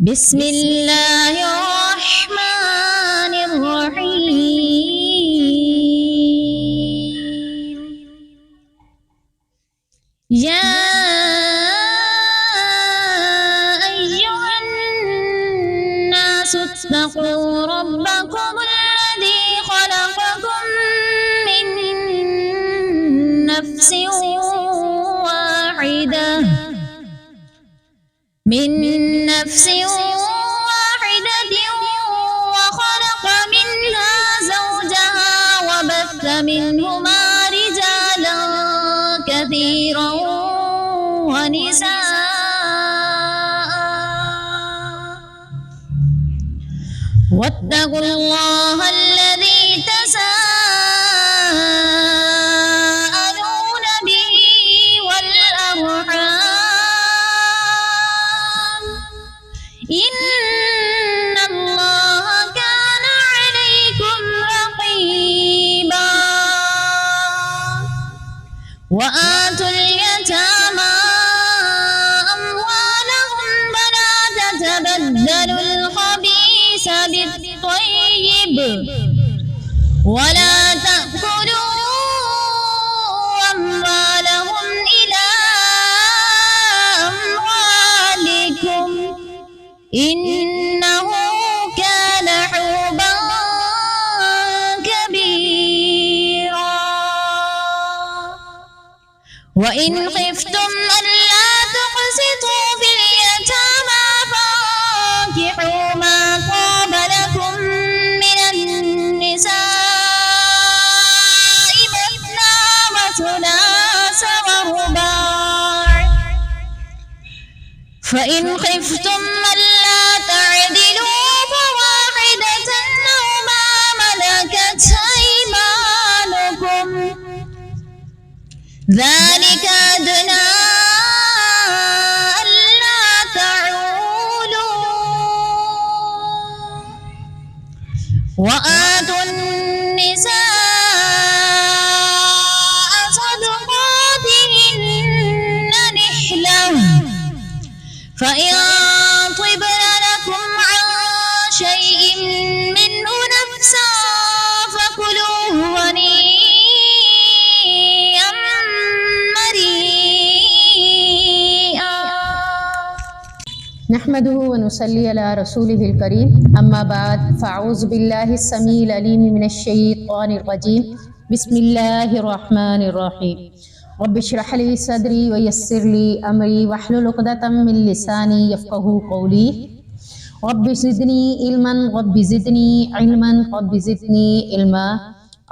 بسم اللہ الرحمن الرحیم یا ایہا الناس اتقوا ربکم الذی خلقکم من نفس واحدہ وخلق منها زوجها وبث منهما رجالا كثيرا ونساء واتقوا الله الذي تساءلون به والأرحام إن الله كان عليكم رقيبا وآتوا اليتامى أموالهم ولا تتبدلوا الخبيث بالطيب ولا تأكلوا أموالهم إلى أموالكم إنه كان حوبا كبيرا وإن خفتم ألا تقسطوا في اليتامى فانكحوا ما طاب لكم من النساء مثنى وثلاث ورباع فإن خفتم ألا تعدلوا فواحدة أو ما ملكت أيمانكم ذلك أدنى ألا تعولوا وآتوا النساء صدقاتهن نحلة فإن طبن لكم عن شيء منه نفسا فكلوه هنيئا مريئا. نحمده ونصلي على رسوله الكريم اما بعد فاعوذ بالله السميع العليم من الشيطان الرجيم بسم الله الرحمن الرحيم رب اشرح لي صدري ويسر لي امري واحلل عقدة من لساني يفقهوا قولي رب زدني علما رب زدني علما رب زدني علما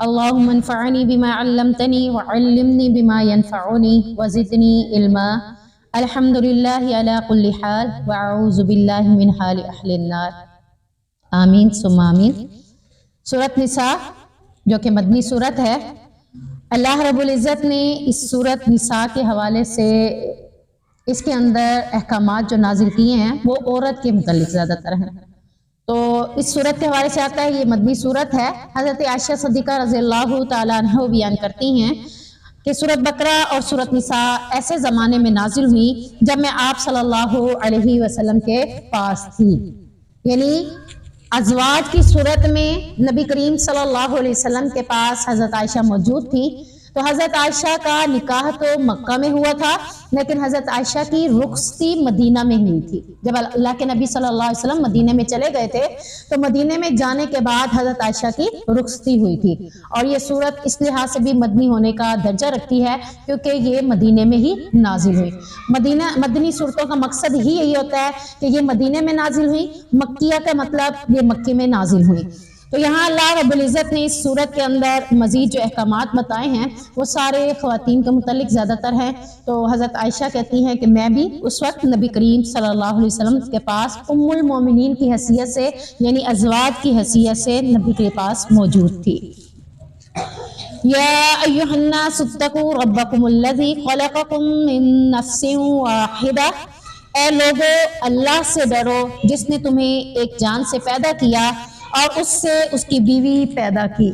اللهم انفعني بما علمتني وعلمني بما ينفعني وزدني علما الحمد للہ علی کل حال واعوذ باللہ من حال اہل النار آمین ثم آمین۔ سورۃ نساء جو کہ مدنی سورت ہے، اللہ رب العزت نے اس سورۃ نساء کے حوالے سے اس کے اندر احکامات جو نازل کیے ہیں وہ عورت کے متعلق زیادہ تر ہیں۔ تو اس سورت کے حوالے سے آتا ہے، یہ مدنی سورت ہے۔ حضرت عائشہ صدیقہ رضی اللہ تعالیٰ عنہ بیان کرتی ہیں کہ سورۃ بقرہ اور سورۃ نساء ایسے زمانے میں نازل ہوئی جب میں آپ صلی اللہ علیہ وسلم کے پاس تھی، یعنی ازواج کی صورت میں نبی کریم صلی اللہ علیہ وسلم کے پاس حضرت عائشہ موجود تھی۔ تو حضرت عائشہ کا نکاح تو مکہ میں ہوا تھا، لیکن حضرت عائشہ کی رخصتی مدینہ میں ہوئی تھی۔ جب اللہ کے نبی صلی اللہ علیہ وسلم مدینہ میں چلے گئے تھے تو مدینہ میں جانے کے بعد حضرت عائشہ کی رخصتی ہوئی تھی، اور یہ صورت اس لحاظ سے بھی مدنی ہونے کا درجہ رکھتی ہے کیونکہ یہ مدینہ میں ہی نازل ہوئی۔ مدنی صورتوں کا مقصد ہی یہی ہوتا ہے کہ یہ مدینہ میں نازل ہوئی، مکیہ کا مطلب یہ مکے میں نازل ہوئی۔ تو یہاں اللہ رب العزت نے اس صورت کے اندر مزید جو احکامات بتائے ہیں وہ سارے خواتین کے متعلق زیادہ تر ہیں۔ تو حضرت عائشہ کہتی ہیں کہ میں بھی اس وقت نبی کریم صلی اللہ علیہ وسلم کے پاس ام المومنین کی حیثیت سے، یعنی ازواج کی حیثیت سے نبی کے پاس موجود تھی۔ یا ایھا الناس اتقوا ربکم الذی خلقکم من نفس واحدہ، اے لوگو اللہ سے ڈرو جس نے تمہیں ایک جان سے پیدا کیا اور اس سے اس کی بیوی پیدا کی۔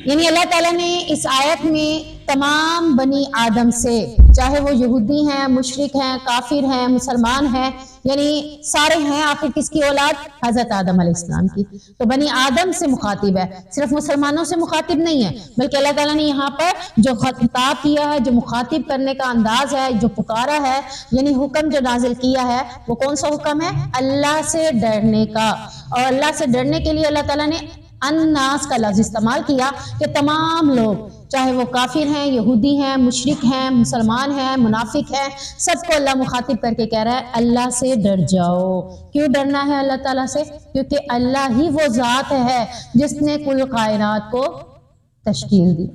یعنی اللہ تعالیٰ نے اس آیت میں تمام بنی آدم سے، چاہے وہ یہودی ہیں، مشرک ہیں، کافر ہیں، مسلمان ہیں، یعنی سارے ہیں آخر کس کی اولاد؟ حضرت آدم علیہ السلام کی. تو بنی آدم سے مخاطب ہے, صرف مسلمانوں سے مخاطب نہیں ہے, بلکہ اللہ تعالیٰ نے یہاں پر جو خطاب کیا ہے, جو مخاطب کرنے کا انداز ہے, جو پکارا ہے, یعنی حکم جو نازل کیا ہے, وہ کون سا حکم ہے؟ اللہ سے ڈرنے کا. اور اللہ سے ڈرنے کے لیے اللہ تعالیٰ نے الناس کا لفظ استعمال کیا کہ تمام لوگ, چاہے وہ کافر ہیں, یہودی ہیں, مشرک ہیں, مسلمان ہیں, منافق ہیں, سب کو اللہ مخاطب کر کے کہہ رہا ہے اللہ سے ڈر جاؤ. کیوں ڈرنا ہے اللہ تعالیٰ سے؟ کیونکہ اللہ ہی وہ ذات ہے جس نے کل کائنات کو تشکیل دی.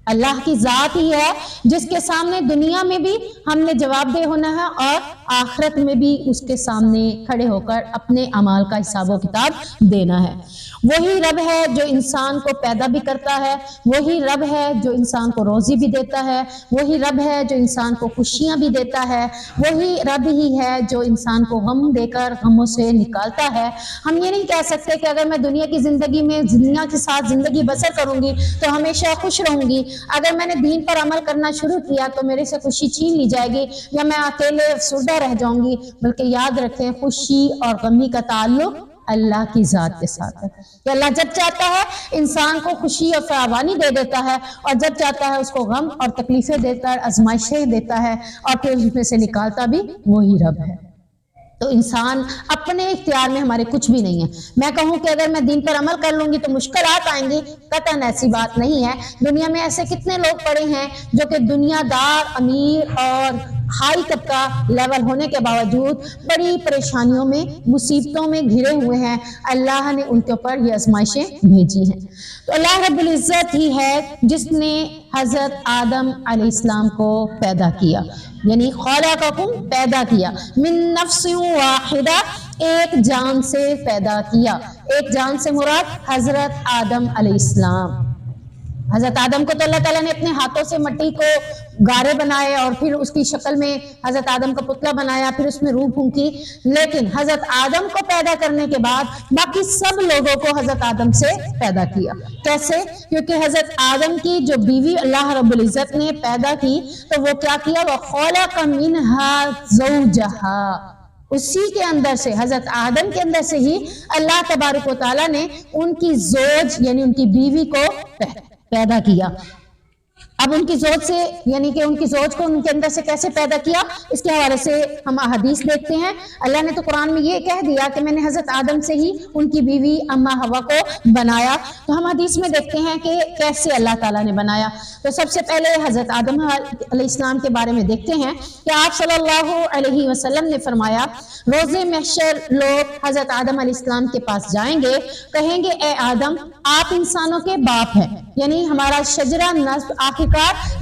اللہ کی ذات ہی ہے جس کے سامنے دنیا میں بھی ہم نے جواب دہ ہونا ہے اور آخرت میں بھی اس کے سامنے کھڑے ہو کر اپنے اعمال کا حساب و کتاب دینا ہے. وہی رب ہے جو انسان کو پیدا بھی کرتا ہے, وہی رب ہے جو انسان کو روزی بھی دیتا ہے, وہی رب ہے جو انسان کو خوشیاں بھی دیتا ہے, وہی رب ہی ہے جو انسان کو غم دے کر غموں سے نکالتا ہے. ہم یہ نہیں کہہ سکتے کہ اگر میں دنیا کی زندگی میں دنیا کے ساتھ زندگی بسر کروں گی تو ہمیشہ خوش رہوں گی, اگر میں نے دین پر عمل کرنا شروع کیا تو میرے سے خوشی چھین لی جائے گی یا میں اکیلے افسردہ رہ جاؤں گی. بلکہ یاد رکھیں خوشی اور غمی کا تعلق اللہ کی ذات کے ساتھ ہے کہ اللہ جب چاہتا ہے انسان کو خوشی اور فراوانی دے دیتا ہے, اور جب چاہتا ہے اس کو غم اور تکلیفیں دے کر آزمائشیں دیتا ہے, اور پھر اس میں سے نکالتا بھی وہی رب ہے. تو انسان اپنے اختیار میں ہمارے کچھ بھی نہیں ہے. میں کہوں کہ اگر میں دین پر عمل کر لوں گی تو مشکلات آئیں گی, قطعاً ایسی بات نہیں ہے. دنیا میں ایسے کتنے لوگ پڑے ہیں جو کہ دنیا دار, امیر اور ہائی طبقہ لیول ہونے کے باوجود بڑی پریشانیوں میں, مصیبتوں میں گھرے ہوئے ہیں. اللہ نے ان کے اوپر یہ آزمائشیں بھیجی ہیں. تو اللہ رب العزت ہی ہے جس نے حضرت آدم علیہ السلام کو پیدا کیا, یعنی خلقکم پیدا کیا, من نفس واحدہ ایک جان سے پیدا کیا. ایک جان سے مراد حضرت آدم علیہ السلام. حضرت آدم کو تو اللہ تعالیٰ نے اپنے ہاتھوں سے مٹی کو گارے بنائے اور پھر اس کی شکل میں حضرت آدم کا پتلا بنایا, پھر اس میں روح پھونکی. لیکن حضرت آدم کو پیدا کرنے کے بعد باقی سب لوگوں کو حضرت آدم سے پیدا کیا. کیسے؟ کیونکہ حضرت آدم کی جو بیوی اللہ رب العزت نے پیدا کی تو وہ کیا کیا؟ وَخَلَقَ مِنْهَا زَوْجَهَا, اسی کے اندر سے, حضرت آدم کے اندر سے ہی اللہ تبارک و تعالیٰ نے ان کی زوج یعنی ان کی بیوی کو پیدا کیا. اب ان کی زوج سے یعنی کہ ان کی زوج کو ان کے اندر سے کیسے پیدا کیا, اس کے حوالے سے ہم احادیث دیکھتے ہیں. اللہ نے تو قرآن میں یہ کہہ دیا کہ میں نے حضرت آدم سے ہی ان کی بیوی اما حوا کو بنایا. تو ہم حدیث میں دیکھتے ہیں کہ کیسے اللہ تعالیٰ نے بنایا. تو سب سے پہلے حضرت آدم علیہ السلام کے بارے میں دیکھتے ہیں کہ آپ صلی اللہ علیہ وسلم نے فرمایا روز محشر لوگ حضرت آدم علیہ السلام کے پاس جائیں گے, کہیں گے اے آدم آپ انسانوں کے باپ ہیں, یعنی ہمارا شجرہ نسب آخرکار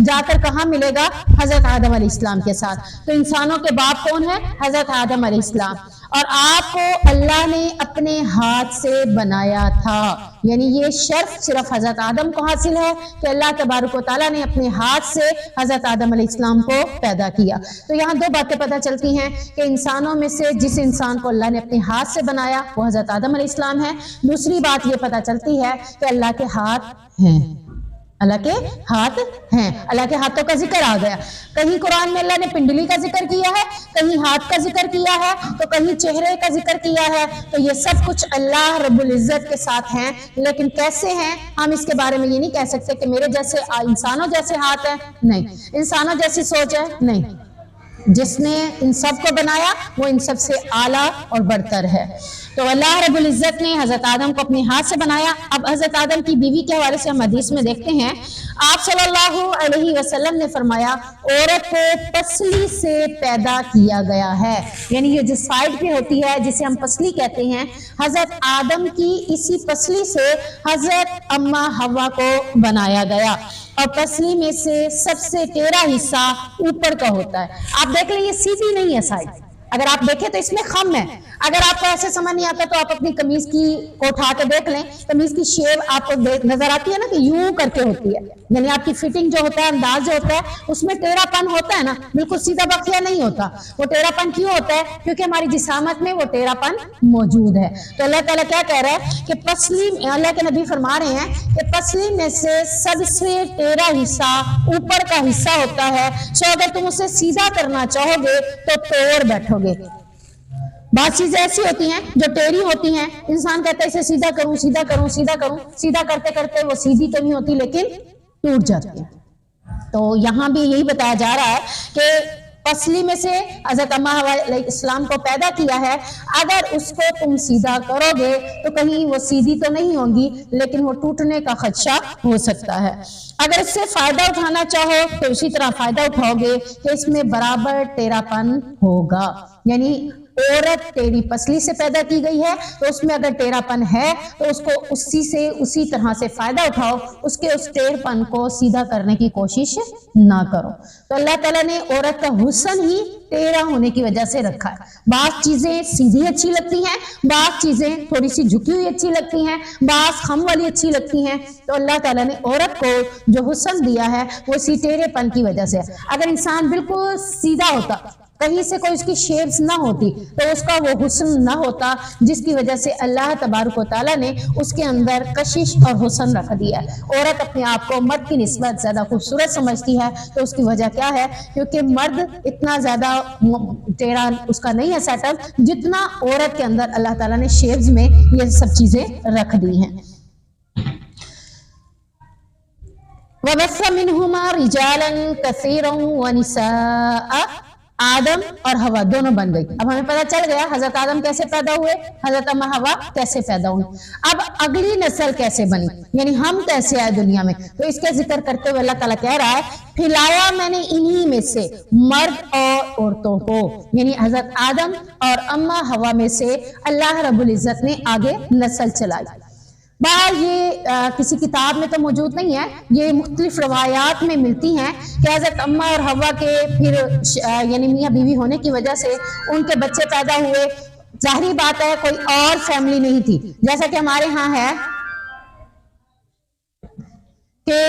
جا کر کہاں ملے گا؟ حضرت آدم علیہ السلام کے ساتھ. تو انسانوں کے باپ کون ہے؟ حضرت آدم علیہ السلام. اور آپ کو اللہ نے اپنے ہاتھ سے بنایا تھا, یعنی یہ شرف صرف حضرت آدم کو حاصل ہے کہ اللہ تبارک و تعالیٰ نے اپنے ہاتھ سے حضرت آدم علیہ السلام کو پیدا کیا. تو یہاں دو باتیں پتہ چلتی ہیں کہ انسانوں میں سے جس انسان کو اللہ نے اپنے ہاتھ سے بنایا وہ حضرت آدم علیہ السلام ہے. دوسری بات یہ پتہ چلتی ہے کہ اللہ کے ہاتھ ہیں, اللہ کے ہاتھ ہیں. اللہ کے ہاتھوں کا ذکر آ گیا. کہیں قرآن میں اللہ نے پنڈلی کا ذکر کیا ہے, کہیں ہاتھ کا ذکر کیا ہے, تو کہیں چہرے کا ذکر کیا ہے. تو یہ سب کچھ اللہ رب العزت کے ساتھ ہیں. لیکن کیسے ہیں ہم اس کے بارے میں یہ نہیں کہہ سکتے کہ میرے جیسے انسانوں جیسے ہاتھ ہیں, نہیں. انسانوں جیسی سوچ ہے, نہیں. جس نے ان سب کو بنایا وہ ان سب سے اعلیٰ اور برتر ہے. تو اللہ رب العزت نے حضرت آدم کو اپنے ہاتھ سے بنایا. اب حضرت آدم کی بیوی کے حوالے سے ہم حدیث میں دیکھتے ہیں آپ صلی اللہ علیہ وسلم نے فرمایا عورت کو پسلی سے پیدا کیا گیا ہے, یعنی یہ جو سائڈ پہ ہوتی ہے جسے ہم پسلی کہتے ہیں, حضرت آدم کی اسی پسلی سے حضرت اما حوا کو بنایا گیا. اور پسلی میں سے سب سے ٹیڑھا حصہ اوپر کا ہوتا ہے. آپ دیکھ لیں یہ سیدھی نہیں ہے سائڈ, اگر آپ دیکھیں تو اس میں خم ہے. اگر آپ کو ایسے سمجھ نہیں آتا تو آپ اپنی قمیض کی کو اٹھا کے دیکھ لیں, قمیض کی شیپ آپ کو نظر آتی ہے نا کہ یوں کر کے ہوتی ہے, یعنی آپ کی فٹنگ جو ہوتا ہے, انداز جو ہوتا ہے اس میں ٹیڑھا پن ہوتا ہے نا, بالکل سیدھا بخیا نہیں ہوتا. وہ ٹیڑھا پن کیوں ہوتا ہے؟ کیونکہ ہماری جسامت میں وہ ٹیڑھا پن موجود ہے. تو اللہ تعالیٰ کیا کہہ رہا ہے کہ پسلی, اللہ کے نبی فرما رہے ہیں کہ پسلی میں سے سب سے ٹیڑھا حصہ اوپر کا حصہ ہوتا ہے. سو اگر تم اسے سیدھا کرنا چاہو گے تو توڑ بیٹھو گے. بعض چیزیں ایسی ہوتی ہیں جو ٹیڑھی ہوتی ہیں، انسان کہتا ہے اسے سیدھا کروں سیدھا کروں سیدھا کروں، سیدھا کرتے کرتے وہ سیدھی تو نہیں ہوتی لیکن ٹوٹ جاتی ہے۔ تو یہاں بھی یہی بتایا جا رہا ہے کہ پسلی میں سے حضرت اماں حوا علیہ السلام کو پیدا کیا ہے، اگر اس کو تم سیدھا کرو گے تو کہیں وہ سیدھی تو نہیں ہوں گی لیکن وہ ٹوٹنے کا خدشہ ہو سکتا ہے۔ اگر اس سے فائدہ اٹھانا چاہو تو اسی طرح فائدہ اٹھاؤ گے کہ اس میں برابر ٹیڑھا پن ہوگا، یعنی عورت ٹیڑھی پسلی سے پیدا کی گئی ہے تو اس میں اگر ٹیڑھا پن ہے تو اس کو اسی طرح سے فائدہ اٹھاؤ، اس کے اس ٹیڑھ پن کو سیدھا کرنے کی کوشش نہ کرو۔ تو اللہ تعالیٰ نے عورت کا حسن ہی ٹیڑھا ہونے کی وجہ سے رکھا ہے۔ بعض چیزیں سیدھی اچھی لگتی ہیں، بعض چیزیں تھوڑی سی جھکی ہوئی اچھی لگتی ہیں، بعض خم والی اچھی لگتی ہیں۔ تو اللہ تعالیٰ نے عورت کو جو حسن دیا ہے وہ اسی ٹیڑھے پن کی وجہ سے۔ اگر انسان بالکل سیدھا ہوتا، کہیں سے کوئی اس کی شیپس نہ ہوتی تو اس کا وہ حسن نہ ہوتا، جس کی وجہ سے اللہ تبارک و تعالیٰ نے اس کے اندر کشش اور حسن رکھ دیا ہے۔ عورت اپنے آپ کو مرد کی نسبت زیادہ خوبصورت سمجھتی ہے، تو اس کی وجہ کیا ہے؟ کیونکہ مرد اتنا زیادہ ٹیڑھا اس کا نہیں ہے سیٹ اپ، جتنا عورت کے اندر اللہ تعالیٰ نے شیپس میں یہ سب چیزیں رکھ دی ہیں۔ وَبَثَّ مِنْهُمَا رِجَالًا كَثِيرًا وَنِسَاءً، آدم اور ہوا دونوں بن گئی۔ اب ہمیں پتہ چل گیا حضرت آدم کیسے پیدا ہوئے، حضرت اماں ہوا کیسے پیدا ہوئی۔ اب اگلی نسل کیسے بنی، یعنی ہم کیسے آئے دنیا میں، تو اس کا ذکر کرتے ہوئے اللہ تعالیٰ کہہ رہا ہے پھیلایا میں نے انہی میں سے مرد اور عورتوں کو، یعنی حضرت آدم اور اماں ہوا میں سے اللہ رب العزت نے آگے نسل چلائی۔ بہر یہ کسی کتاب میں تو موجود نہیں ہے، یہ مختلف روایات میں ملتی ہیں کہ حضرت اماں اور حوا کے پھر یعنی میاں بیوی ہونے کی وجہ سے ان کے بچے پیدا ہوئے۔ ظاہری بات ہے کوئی اور فیملی نہیں تھی، جیسا کہ ہمارے ہاں ہے کہ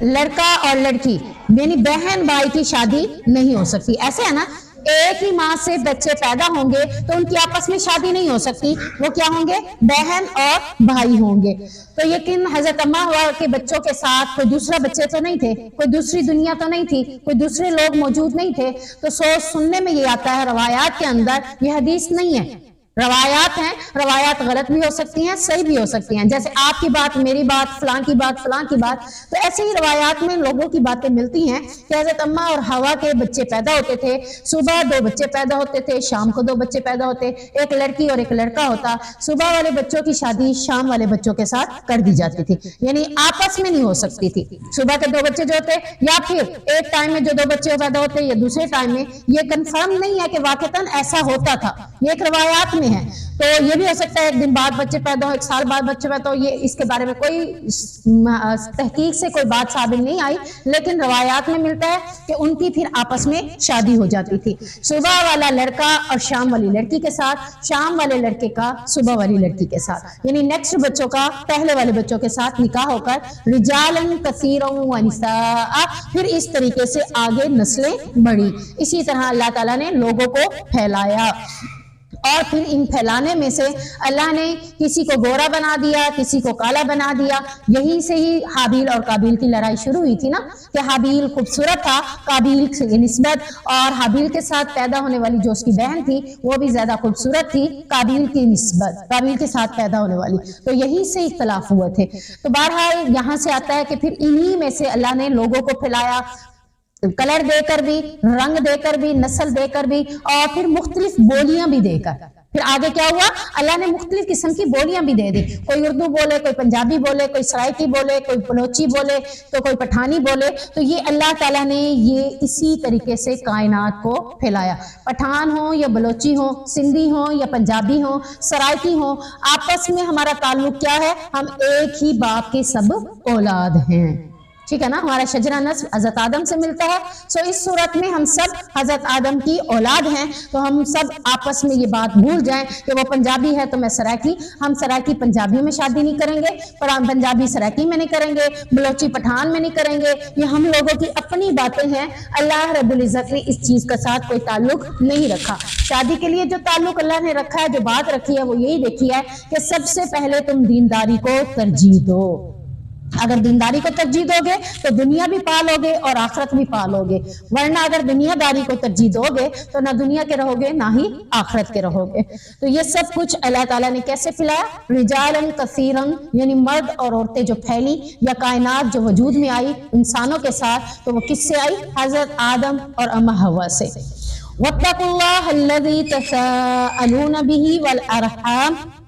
لڑکا اور لڑکی یعنی بہن بھائی کی شادی نہیں ہو سکتی، ایسے ہے نا، ایک ہی ماں سے بچے پیدا ہوں گے تو ان کی آپس میں شادی نہیں ہو سکتی، وہ کیا ہوں گے؟ بہن اور بھائی ہوں گے۔ تو یقین حضرت اماں ہوا کے بچوں کے ساتھ کوئی دوسرا بچے تو نہیں تھے، کوئی دوسری دنیا تو نہیں تھی، کوئی دوسرے لوگ موجود نہیں تھے۔ تو سننے میں یہ آتا ہے، روایات کے اندر، یہ حدیث نہیں ہے، روایات ہیں، روایات غلط بھی ہو سکتی ہیں، صحیح بھی ہو سکتی ہیں، جیسے آپ کی بات میری بات فلاں کی بات فلاں کی بات، تو ایسے ہی روایات میں لوگوں کی باتیں ملتی ہیں کہ حضرت اماں اور حوا کے بچے پیدا ہوتے تھے، صبح 2 بچے پیدا ہوتے تھے، شام کو 2 بچے پیدا ہوتے، ایک لڑکی اور ایک لڑکا ہوتا، صبح والے بچوں کی شادی شام والے بچوں کے ساتھ کر دی جاتی تھی، یعنی آپس میں نہیں ہو سکتی تھی۔ صبح کے 2 بچے جو ہوتے یا پھر ایک ٹائم میں جو 2 بچے پیدا ہوتے یا دوسرے ٹائم میں، یہ کنفرم نہیں ہے کہ واقعتاً ایسا ہوتا تھا، یہ ایک روایات میں ہے۔ تو یہ بھی ہو سکتا ہے 1 دن بعد بچے پیدا ہو، 1 سال بعد بچے پیدا ہو، یہ اس کے بارے میں کوئی تحقیق سے کوئی بات ثابت نہیں آئی، لیکن روایات میں ملتا ہے کہ ان کی پھر آپس میں شادی ہو جاتی تھی، صبح والا لڑکا اور شام والی لڑکی کے ساتھ، شام والے لڑکے کا صبح والی لڑکی کے ساتھ، یعنی نیکسٹ بچوں کا پہلے والے بچوں کے ساتھ نکاح ہو کر رجالن کثیرا ونساء، پھر اس طریقے سے آگے نسلیں بڑھی۔ اسی طرح اللہ تعالیٰ نے لوگوں کو پھیلایا، اور پھر ان پھیلانے میں سے اللہ نے کسی کو گورا بنا دیا، کسی کو کالا بنا دیا۔ یہی سے ہی حابیل اور قابیل کی لڑائی شروع ہوئی تھی نا، کہ حابیل خوبصورت تھا قابیل کی نسبت، اور حابیل کے ساتھ پیدا ہونے والی جو اس کی بہن تھی وہ بھی زیادہ خوبصورت تھی قابیل کی نسبت، قابیل کے ساتھ پیدا ہونے والی، تو یہی سے اختلاف ہوئے تھے۔ تو بہرحال یہاں سے آتا ہے کہ پھر انہی میں سے اللہ نے لوگوں کو پھیلایا، کلر دے کر بھی، رنگ دے کر بھی، نسل دے کر بھی، اور پھر مختلف بولیاں بھی دے کر۔ پھر آگے کیا ہوا؟ اللہ نے مختلف قسم کی بولیاں بھی دے دی، کوئی اردو بولے، کوئی پنجابی بولے، کوئی سرائکی بولے، کوئی بلوچی بولے، تو کوئی پٹھانی بولے۔ تو یہ اللہ تعالیٰ نے یہ اسی طریقے سے کائنات کو پھیلایا، پٹھان ہو یا بلوچی ہو، سندھی ہو یا پنجابی ہو، سرائکی ہو، آپس میں ہمارا تعلق کیا ہے؟ ہم ایک ہی باپ کے سب اولاد ہیں، ٹھیک ہے نا، ہمارا شجرہ نسب حضرت آدم سے ملتا ہے۔ سو اس صورت میں ہم سب حضرت آدم کی اولاد ہیں، تو ہم سب آپس میں یہ بات بھول جائیں کہ وہ پنجابی ہے تو میں سرائکی، ہم سرائکی پنجابیوں میں شادی نہیں کریں گے، پنجابی سرائکی میں نہیں کریں گے، بلوچی پٹھان میں نہیں کریں گے، یہ ہم لوگوں کی اپنی باتیں ہیں۔ اللہ رب العزت نے اس چیز کے ساتھ کوئی تعلق نہیں رکھا۔ شادی کے لیے جو تعلق اللہ نے رکھا ہے، جو بات رکھی ہے، وہ یہی دیکھی ہے کہ سب سے پہلے تم دینداری کو ترجیح دو، اگر دینداری کو ترجیح دو گے تو دنیا بھی پالوگے اور آخرت بھی پالوگے، ورنہ اگر دنیا داری کو ترجیح دو گے تو نہ دنیا کے رہو گے نہ ہی آخرت کے رہو گے۔ تو یہ سب کچھ اللہ تعالیٰ نے کیسے پھیلایا؟ رجالاً کثیراً، یعنی مرد اور عورتیں جو پھیلی یا کائنات جو وجود میں آئی انسانوں کے ساتھ، تو وہ کس سے آئی؟ حضرت آدم اور اماں حوا سے۔ وَاتَّقُوا اللَّهَ الَّذِي تَسَاءَلُونَ بِهِ وَالْأَرْحَامَ،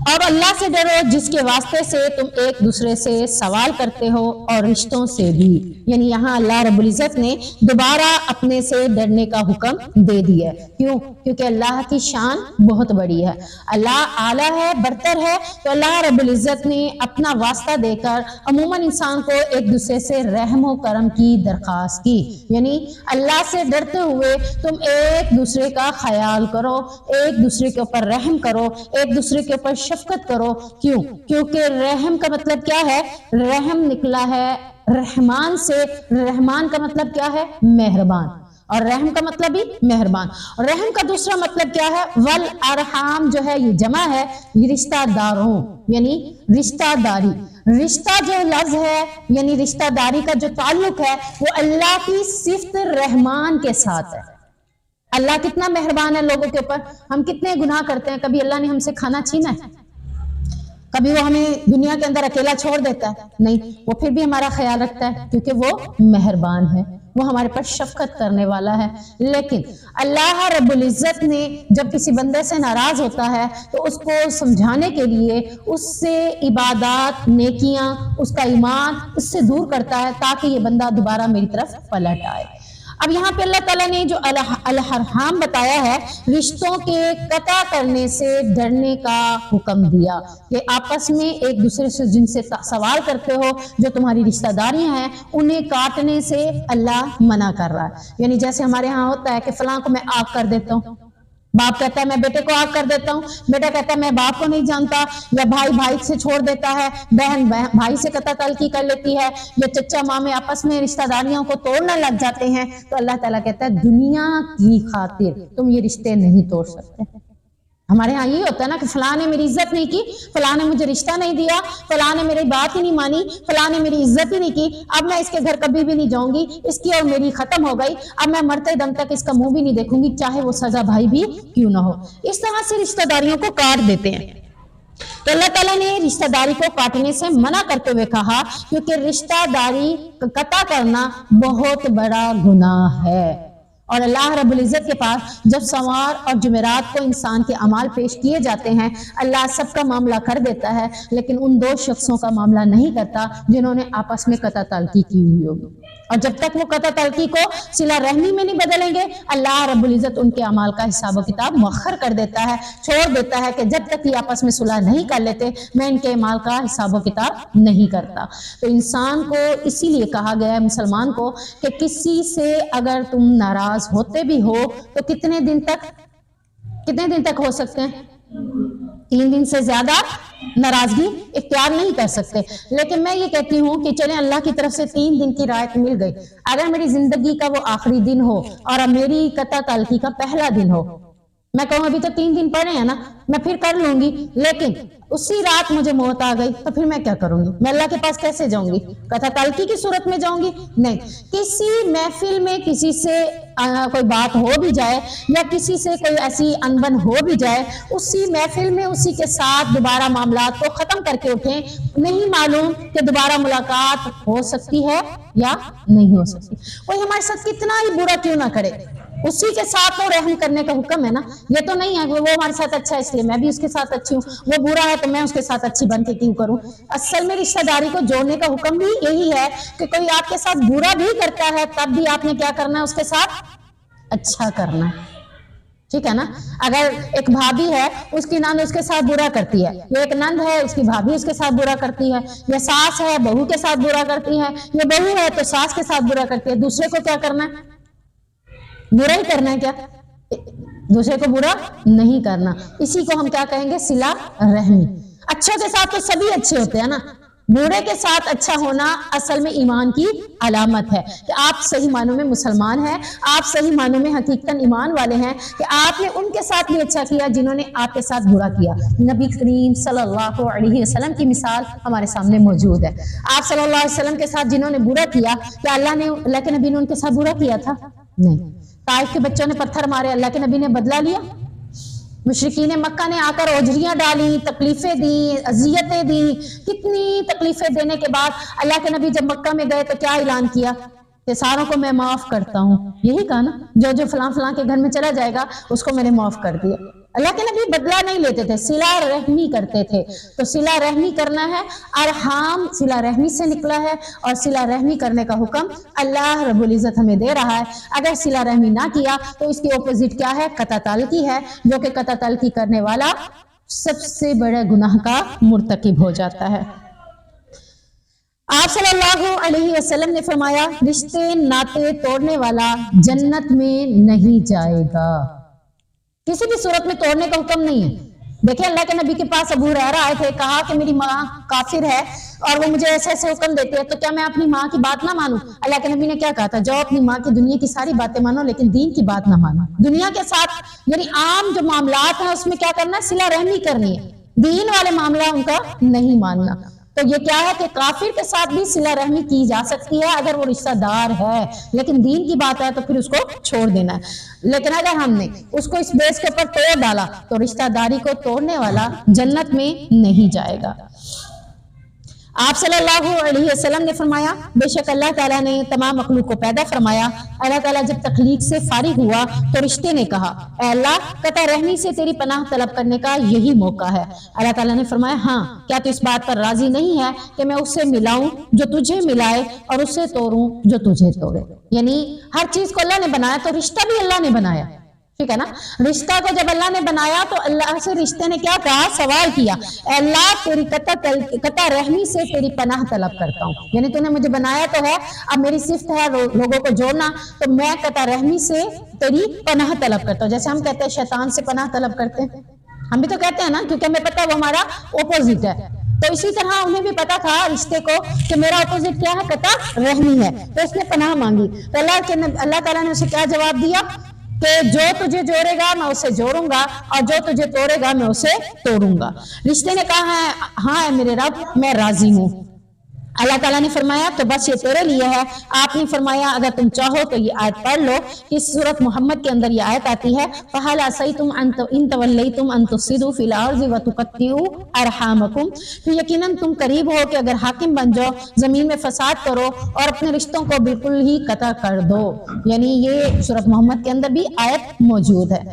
اور اللہ سے ڈرو جس کے واسطے سے تم ایک دوسرے سے سوال کرتے ہو اور رشتوں سے بھی۔ یعنی یہاں اللہ رب العزت نے دوبارہ اپنے سے ڈرنے کا حکم دے دیا ہے۔ کیوں؟ کیونکہ اللہ کی شان بہت بڑی ہے، اللہ اعلیٰ ہے، برتر ہے، تو اللہ رب العزت نے اپنا واسطہ دے کر عموماً انسان کو ایک دوسرے سے رحم و کرم کی درخواست کی۔ یعنی اللہ سے ڈرتے ہوئے تم ایک دوسرے کا خیال کرو، ایک دوسرے کے اوپر رحم کرو، ایک دوسرے کے اوپر شفقت کرو۔ کیوں؟ کیونکہ رحم کا مطلب کیا ہے؟ رحم نکلا ہے رحمان سے، رحمان کا مطلب کیا ہے؟ مہربان، اور رحم کا مطلب بھی مہربان۔ اور رحم کا دوسرا مطلب کیا ہے؟ والارحام جو ہے یہ جمع ہے، یہ رشتہ داروں، یعنی رشتہ داری۔ رشتہ جو لفظ ہے یعنی رشتہ داری کا جو تعلق ہے وہ اللہ کی صفت رحمان کے ساتھ ہے۔ اللہ کتنا مہربان ہے لوگوں کے اوپر۔ ہم کتنے گناہ کرتے ہیں، کبھی اللہ نے ہم سے کھانا چھینا ہے؟ کبھی وہ ہمیں دنیا کے اندر اکیلا چھوڑ دیتا ہے؟ نہیں، وہ پھر بھی ہمارا خیال رکھتا ہے کیونکہ وہ مہربان ہے، وہ ہمارے پر شفقت کرنے والا ہے۔ لیکن اللہ رب العزت نے جب کسی بندے سے ناراض ہوتا ہے تو اس کو سمجھانے کے لیے اس سے عبادات، نیکیاں، اس کا ایمان اس سے دور کرتا ہے تاکہ یہ بندہ دوبارہ میری طرف پلٹ آئے۔ اب یہاں پہ اللہ تعالیٰ نے جو الارحام بتایا ہے، رشتوں کے قطع کرنے سے ڈرنے کا حکم دیا کہ آپس میں ایک دوسرے سے جن سے سوال کرتے ہو، جو تمہاری رشتہ داریاں ہیں، انہیں کاٹنے سے اللہ منع کر رہا ہے۔ یعنی جیسے ہمارے ہاں ہوتا ہے کہ فلاں کو میں آگ کر دیتا ہوں، باپ کہتا ہے میں بیٹے کو آگ کر دیتا ہوں، بیٹا کہتا ہے میں باپ کو نہیں جانتا، یا بھائی بھائی سے چھوڑ دیتا ہے، بہن بھائی سے قطع تعلقی کر لیتی ہے، یا چچا مامے آپس میں رشتہ داریوں کو توڑنے لگ جاتے ہیں، تو اللہ تعالیٰ کہتا ہے دنیا کی خاطر تم یہ رشتے نہیں توڑ سکتے۔ ہمارے ہاں یہ ہوتا ہے نا کہ فلاں نے میری عزت نہیں کی، فلاں نے مجھے رشتہ نہیں دیا، فلاں نے میری بات ہی نہیں مانی، فلاں نے میری عزت ہی نہیں کی، اب میں اس کے گھر کبھی بھی نہیں جاؤں گی، اس کی اور میری ختم ہو گئی، اب میں مرتے دم تک اس کا منہ بھی نہیں دیکھوں گی، چاہے وہ سزا بھائی بھی کیوں نہ ہو۔ اس طرح سے رشتہ داریوں کو کاٹ دیتے ہیں۔ تو اللہ تعالیٰ نے رشتہ داری کو کاٹنے سے منع کرتے ہوئے کہا کیونکہ رشتہ داری قطع کرنا بہت بڑا گناہ ہے، اور اللہ رب العزت کے پاس جب سوار اور جمعرات کو انسان کے اعمال پیش کیے جاتے ہیں، اللہ سب کا معاملہ کر دیتا ہے، لیکن ان دو شخصوں کا معاملہ نہیں کرتا جنہوں نے آپس میں قطع تعلقی کی ہوئی ہوگی۔ اور جب تک وہ قطع تعلقی کو صلہ رحمی میں نہیں بدلیں گے، اللہ رب العزت ان کے اعمال کا حساب و کتاب مؤخر کر دیتا ہے، چھوڑ دیتا ہے کہ جب تک یہ آپس میں صلح نہیں کر لیتے میں ان کے اعمال کا حساب و کتاب نہیں کرتا۔ تو انسان کو اسی لیے کہا گیا ہے، مسلمان کو، کہ کسی سے اگر تم ناراض ہوتے بھی ہو تو کتنے دن تک ہو سکتے ہیں؟ 3 دن سے زیادہ ناراضگی اختیار نہیں کر سکتے۔ لیکن میں یہ کہتی ہوں کہ چلیں اللہ کی طرف سے 3 دن کی رعایت مل گئی، اگر میری زندگی کا وہ آخری دن ہو اور میری قطع تعلقی کا پہلا دن ہو، میں کہوں ابھی تو 3 دن پڑے ہیں نا، میں پھر کر لوں گی، لیکن اسی رات مجھے موت آ گئی تو پھر میں کیا کروں گی؟ میں اللہ کے پاس کیسے جاؤں گی؟ قطع تعلقی کی صورت میں جاؤں گی؟ نہیں۔ کسی محفل میں کسی سے کوئی بات ہو بھی جائے یا کسی سے کوئی ایسی انبن ہو بھی جائے، اسی محفل میں اسی کے ساتھ دوبارہ معاملات کو ختم کر کے اٹھیں، نہیں معلوم کہ دوبارہ ملاقات ہو سکتی ہے یا نہیں ہو سکتی۔ کوئی ہمارے ساتھ کتنا ہی برا کیوں نہ کرے، اسی کے ساتھ وہ رحم کرنے کا حکم ہے نا۔ یہ تو نہیں ہے کہ وہ ہمارے ساتھ اچھا ہے اس لیے میں بھی اس کے ساتھ اچھی ہوں، وہ برا ہے تو میں اس کے ساتھ اچھی بن کے کیوں کروں۔ اصل میں رشتہ داری کو جوڑنے کا حکم بھی یہی ہے کہ کوئی آپ کے ساتھ برا بھی کرتا ہے تب بھی آپ نے کیا کرنا ہے؟ اس کے ساتھ اچھا کرنا ہے، ٹھیک ہے نا۔ اگر ایک بھابھی ہے، اس کی نند اس کے ساتھ برا کرتی ہے، یا ایک نند ہے اس کی بھابھی اس کے ساتھ برا کرتی ہے، یا ساس ہے بہو کے ساتھ برا کرتی ہے، یا بہو ہے تو ساس کے ساتھ برا کرتی ہے، دوسرے کو کیا کرنا ہے؟ برا ہی کرنا ہے کیا؟ دوسرے کو برا نہیں کرنا۔ اسی کو ہم کیا کہیں گے؟ صلہ رحمی۔ اچھوں کے ساتھ تو سبھی اچھے ہوتے ہیں نا، بوڑھے کے ساتھ اچھا ہونا اصل میں ایمان کی علامت ہے کہ آپ صحیح معنوں میں مسلمان ہیں، آپ صحیح معنوں میں حقیقتاً ایمان والے ہیں، کہ آپ نے ان کے ساتھ بھی اچھا کیا جنہوں نے آپ کے ساتھ برا کیا۔ نبی کریم صلی اللہ علیہ وسلم کی مثال ہمارے سامنے موجود ہے۔ آپ صلی اللہ علیہ وسلم کے ساتھ جنہوں نے برا کیا، کیا اللہ کے نبی نے ان کے ساتھ برا کیا تھا؟ نہیں۔ طائف کے بچوں نے پتھر مارے، اللہ کے نبی نے بدلہ لیا؟ مشرکین مکہ نے آ کر اوجریاں ڈالی، تکلیفیں دیں، اذیتیں دیں، کتنی تکلیفیں دینے کے بعد اللہ کے نبی جب مکہ میں گئے تو کیا اعلان کیا کہ ساروں کو میں معاف کرتا ہوں؟ یہی کہا نا، جو فلاں فلاں کے گھر میں چلا جائے گا اس کو میں نے معاف کر دیا۔ اللہ کے نبی بدلہ نہیں لیتے تھے، صلہ رحمی کرتے تھے۔ تو صلہ رحمی کرنا ہے، ارحام صلہ رحمی سے نکلا ہے، اور صلہ رحمی کرنے کا حکم اللہ رب العزت ہمیں دے رہا ہے۔ اگر صلہ رحمی نہ کیا تو اس کی اپوزٹ کیا ہے؟ قطع تعلقی ہے، جو کہ قطع تعلقی کرنے والا سب سے بڑے گناہ کا مرتکب ہو جاتا ہے۔ آپ صلی اللہ علیہ وسلم نے فرمایا، رشتے ناطے توڑنے والا جنت میں نہیں جائے گا۔ کسی بھی صورت میں توڑنے کا حکم نہیں ہے۔ دیکھیں اللہ کے نبی کے پاس ابو ہریرہ آئے تھے، کہا کہ میری ماں کافر ہے اور وہ مجھے ایسے ایسے حکم دیتی ہے، تو کیا میں اپنی ماں کی بات نہ مانوں؟ اللہ کے نبی نے کیا کہا تھا؟ جاؤ اپنی ماں کی دنیا کی ساری باتیں مانو لیکن دین کی بات نہ مانو۔ دنیا کے ساتھ یعنی عام جو معاملات ہیں اس میں کیا کرنا ہے؟ صلہ رحمی کرنی ہے، دین والے معاملہ ان کا نہیں ماننا۔ تو یہ کیا ہے کہ کافر کے ساتھ بھی صلہ رحمی کی جا سکتی ہے اگر وہ رشتہ دار ہے، لیکن دین کی بات ہے تو پھر اس کو چھوڑ دینا ہے۔ لیکن اگر ہم نے اس کو اس بیس کے اوپر توڑ ڈالا تو رشتہ داری کو توڑنے والا جنت میں نہیں جائے گا۔ آپ صلی اللہ علیہ وسلم نے فرمایا، بے شک اللہ تعالیٰ نے تمام مخلوق کو پیدا فرمایا۔ اللہ تعالیٰ جب تخلیق سے فارغ ہوا تو رشتے نے کہا، اے اللہ قطع رحمی سے تیری پناہ طلب کرنے کا یہی موقع ہے۔ اللہ تعالیٰ نے فرمایا، ہاں، کیا تو اس بات پر راضی نہیں ہے کہ میں اس سے ملاؤں جو تجھے ملائے اور اس سے توڑوں جو تجھے توڑے؟ یعنی ہر چیز کو اللہ نے بنایا تو رشتہ بھی اللہ نے بنایا، ٹھیک ہے نا؟ رشتہ کو جب اللہ نے بنایا تو اللہ سے رشتے نے کیا کہا؟ سوال کیا، اے اللہ تیری قطع رحمی سے تیری پناہ طلب کرتا ہوں۔ یعنی تو نے مجھے بنایا تو ہے، اب میری صفت ہے لوگوں کو جوڑنا، تو میں قطع رحمی سے تیری پناہ طلب کرتا ہوں۔ جیسے ہم کہتے ہیں شیطان سے پناہ طلب کرتے ہیں، ہم بھی تو کہتے ہیں نا، کیونکہ ہمیں پتہ ہے وہ ہمارا اپوزٹ ہے۔ تو اسی طرح انہیں بھی پتا تھا رشتے کو کہ میرا اپوزٹ کیا ہے؟ قطع رحمی ہے، تو اس نے پناہ مانگی۔ تو اللہ تعالیٰ نے اسے کیا جواب دیا کہ جو تجھے جوڑے گا میں اسے جوڑوں گا اور جو تجھے توڑے گا میں اسے توڑوں گا۔ رشتے نے کہا ہے، ہاں اے میرے رب میں راضی ہوں۔ اللہ تعالیٰ نے فرمایا تو بس یہ تیرے لیے ہے۔ آپ نے فرمایا اگر تم چاہو تو یہ آیت پڑھ لو۔ اس سورت محمد کے اندر یہ آیت آتی ہے، فَهَلْ عَصَيْتُمْ إِن تَوَلَّيْتُمْ أَن تُفْسِدُوا فِي الْأَرْضِ وَتُقَطِّعُوا أَرْحَامَكُمْ، پھر یقیناً تم قریب ہو کہ اگر حاکم بن جاؤ، زمین میں فساد کرو اور اپنے رشتوں کو بالکل ہی قطع کر دو۔ یعنی یہ سورت محمد کے اندر بھی آیت موجود ہے۔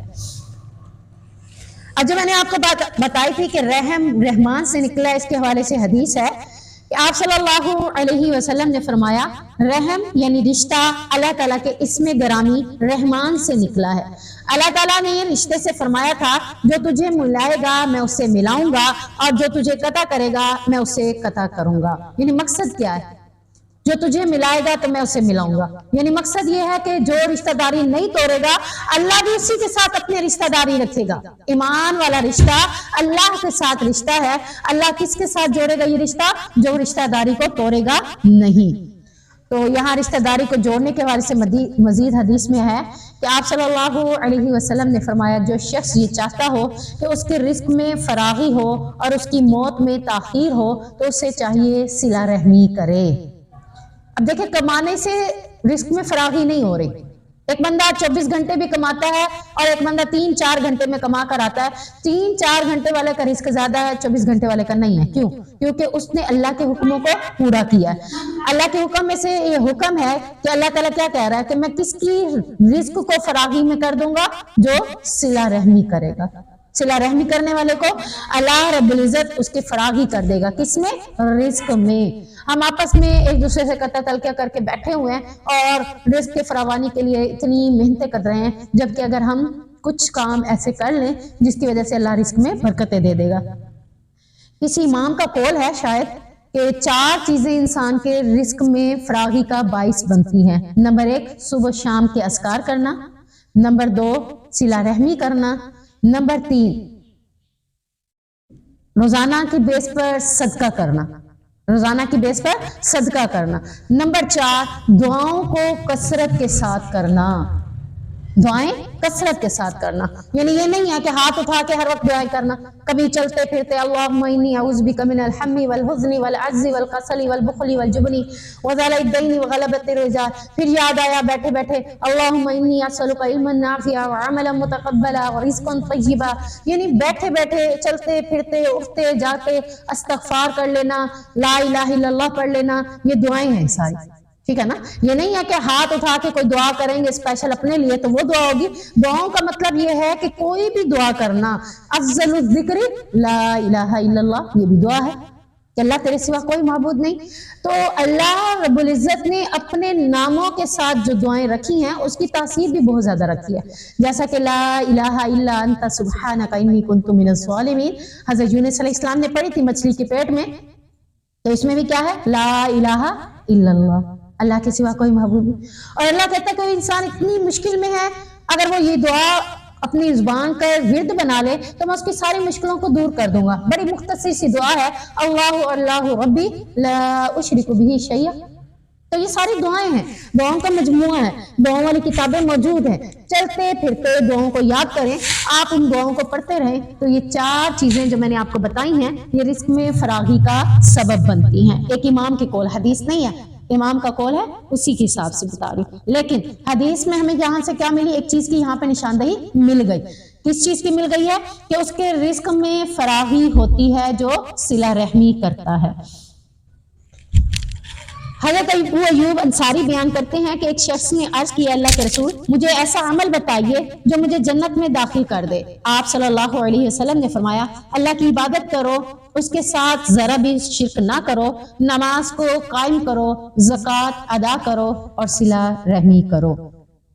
اب جو میں نے آپ کو بات بتائی تھی کہ رحم رحمان سے نکلا، اس کے حوالے سے حدیث ہے کہ آپ صلی اللہ علیہ وسلم نے فرمایا، رحم یعنی رشتہ اللہ تعالیٰ کے اسم گرامی رحمان سے نکلا ہے۔ اللہ تعالیٰ نے رشتے سے فرمایا تھا، جو تجھے ملائے گا میں اسے ملاؤں گا اور جو تجھے قطع کرے گا میں اسے قطع کروں گا۔ یعنی مقصد کیا ہے؟ جو تجھے ملائے گا تو میں اسے ملاؤں گا، یعنی مقصد یہ ہے کہ جو رشتہ داری نہیں توڑے گا اللہ بھی اسی کے ساتھ اپنے رشتہ داری رکھے گا۔ ایمان والا رشتہ اللہ کے ساتھ رشتہ ہے۔ اللہ کس کے ساتھ جوڑے گا یہ رشتہ؟ جو رشتہ داری کو توڑے گا نہیں۔ تو یہاں رشتہ داری کو جوڑنے کے حوالے سے مزید حدیث میں ہے کہ آپ صلی اللہ علیہ وسلم نے فرمایا، جو شخص یہ چاہتا ہو کہ اس کے رزق میں فراغی ہو اور اس کی موت میں تاخیر ہو تو اسے چاہیے صلہ رحمی کرے۔ اب دیکھیں کمانے سے رزق میں فراغی نہیں ہو رہی۔ ایک بندہ 24 گھنٹے بھی کماتا ہے اور ایک بندہ 3-4 گھنٹے میں کما کر آتا ہے۔ 3-4 گھنٹے والے کا رزق زیادہ ہے، 24 گھنٹے والے کا نہیں ہے۔ کیوں؟ کیونکہ اس نے اللہ کے حکموں کو پورا کیا ہے۔ اللہ کے حکم میں سے یہ حکم ہے کہ اللہ تعالیٰ کیا کہہ رہا ہے کہ میں کس کی رزق کو فراغی میں کر دوں گا؟ جو صلہ رحمی کرے گا۔ صلہ رحمی کرنے والے کو اللہ رب العزت اس کی فراغی کر دے گا۔ کس میں؟ رزق میں۔ ہم آپس میں ایک دوسرے سے قطع تلقیہ کر کے بیٹھے ہوئے ہیں اور رزق کے فراوانی کے لیے اتنی محنتیں کر رہے ہیں، جبکہ اگر ہم کچھ کام ایسے کر لیں جس کی وجہ سے اللہ رزق میں برکتیں دے دے گا۔ کسی امام کا قول ہے شاید کہ 4 چیزیں انسان کے رزق میں فراغی کا باعث بنتی ہیں۔ نمبر 1 صبح شام کے اذکار کرنا، نمبر 2 صلہ رحمی کرنا، نمبر 3 روزانہ کی بیس پر صدقہ کرنا۔ روزانہ کی بیس پر صدقہ کرنا۔ نمبر 4 دعاؤں کو کثرت کے ساتھ کرنا، دعائیں کثرت کے ساتھ کرنا، یعنی یہ نہیں ہے کہ ہاتھ اٹھا کے ہر وقت دعائیں کرنا، کبھی چلتے پھرتے اللہم انی اعوذ بک من الہم والحزن والعجز والکسل والبخل والجبن وذل الدین وغلبۃ الرجال، پھر یاد آیا بیٹھے بیٹھے اللہم انی اسألک علما نافعا وعملا متقبلا ورزقا طیبا، یعنی بیٹھے بیٹھے چلتے پھرتے اٹھتے جاتے استغفار کر لینا، لا الہ الا اللہ پڑھ لینا، یہ دعائیں ہیں ساری، ٹھیک ہے نا۔ یہ نہیں ہے کہ ہاتھ اٹھا کے کوئی دعا کریں گے اسپیشل اپنے لیے تو وہ دعا ہوگی۔ دعاؤں کا مطلب یہ ہے کہ کوئی بھی دعا کرنا، افضل الذکر لا الہ الا اللہ، یہ بھی دعا ہے کہ اللہ تیرے سوا کوئی معبود نہیں۔ تو اللہ رب العزت نے اپنے ناموں کے ساتھ جو دعائیں رکھی ہیں اس کی تاثیر بھی بہت زیادہ رکھی ہے، جیسا کہ لا الہ الا انت سبحانک انی کنت من الظالمین، حضرت یونس علیہ السلام نے پڑھی تھی مچھلی کے پیٹ میں، تو اس میں بھی کیا ہے؟ لا الہ الا اللہ، اللہ کے سوا کوئی معبود نہیں۔ اور اللہ کہتا ہے کوئی انسان اتنی مشکل میں ہے، اگر وہ یہ دعا اپنی زبان کا ورد بنا لے تو میں اس کی ساری مشکلوں کو دور کر دوں گا۔ بڑی مختصر سی دعا ہے، اللہ اللہ ربی لا اشرک بہ شیئا، تو یہ ساری دعائیں ہیں، دعاؤں کا مجموعہ ہے، دعاؤں والی کتابیں موجود ہیں، چلتے پھرتے دعاؤں کو یاد کریں، آپ ان دعاؤں کو پڑھتے رہیں تو یہ 4 چیزیں جو میں نے آپ کو بتائی ہیں یہ رزق میں فراغی کا سبب بنتی ہیں۔ ایک امام کے قول، حدیث نہیں ہے، امام کا قول ہے، اسی کے حساب سے بتا رہی ہوں، لیکن حدیث میں ہمیں یہاں سے کیا ملی؟ ایک چیز کی یہاں پہ نشاندہی مل گئی۔ کس چیز کی مل گئی ہے؟ کہ اس کے رزق میں فراغی ہوتی ہے جو صلہ رحمی کرتا ہے۔ حضرت ابو ایوب انصاری بیان کرتے ہیں کہ ایک شخص نے عرض کیا اللہ کے رسول مجھے ایسا عمل بتائیے جو مجھے جنت میں داخل کر دے۔ آپ صلی اللہ علیہ وسلم نے فرمایا اللہ کی عبادت کرو، اس کے ساتھ ذرا بھی شرک نہ کرو، نماز کو قائم کرو، زکوٰۃ ادا کرو اور صلہ رحمی کرو۔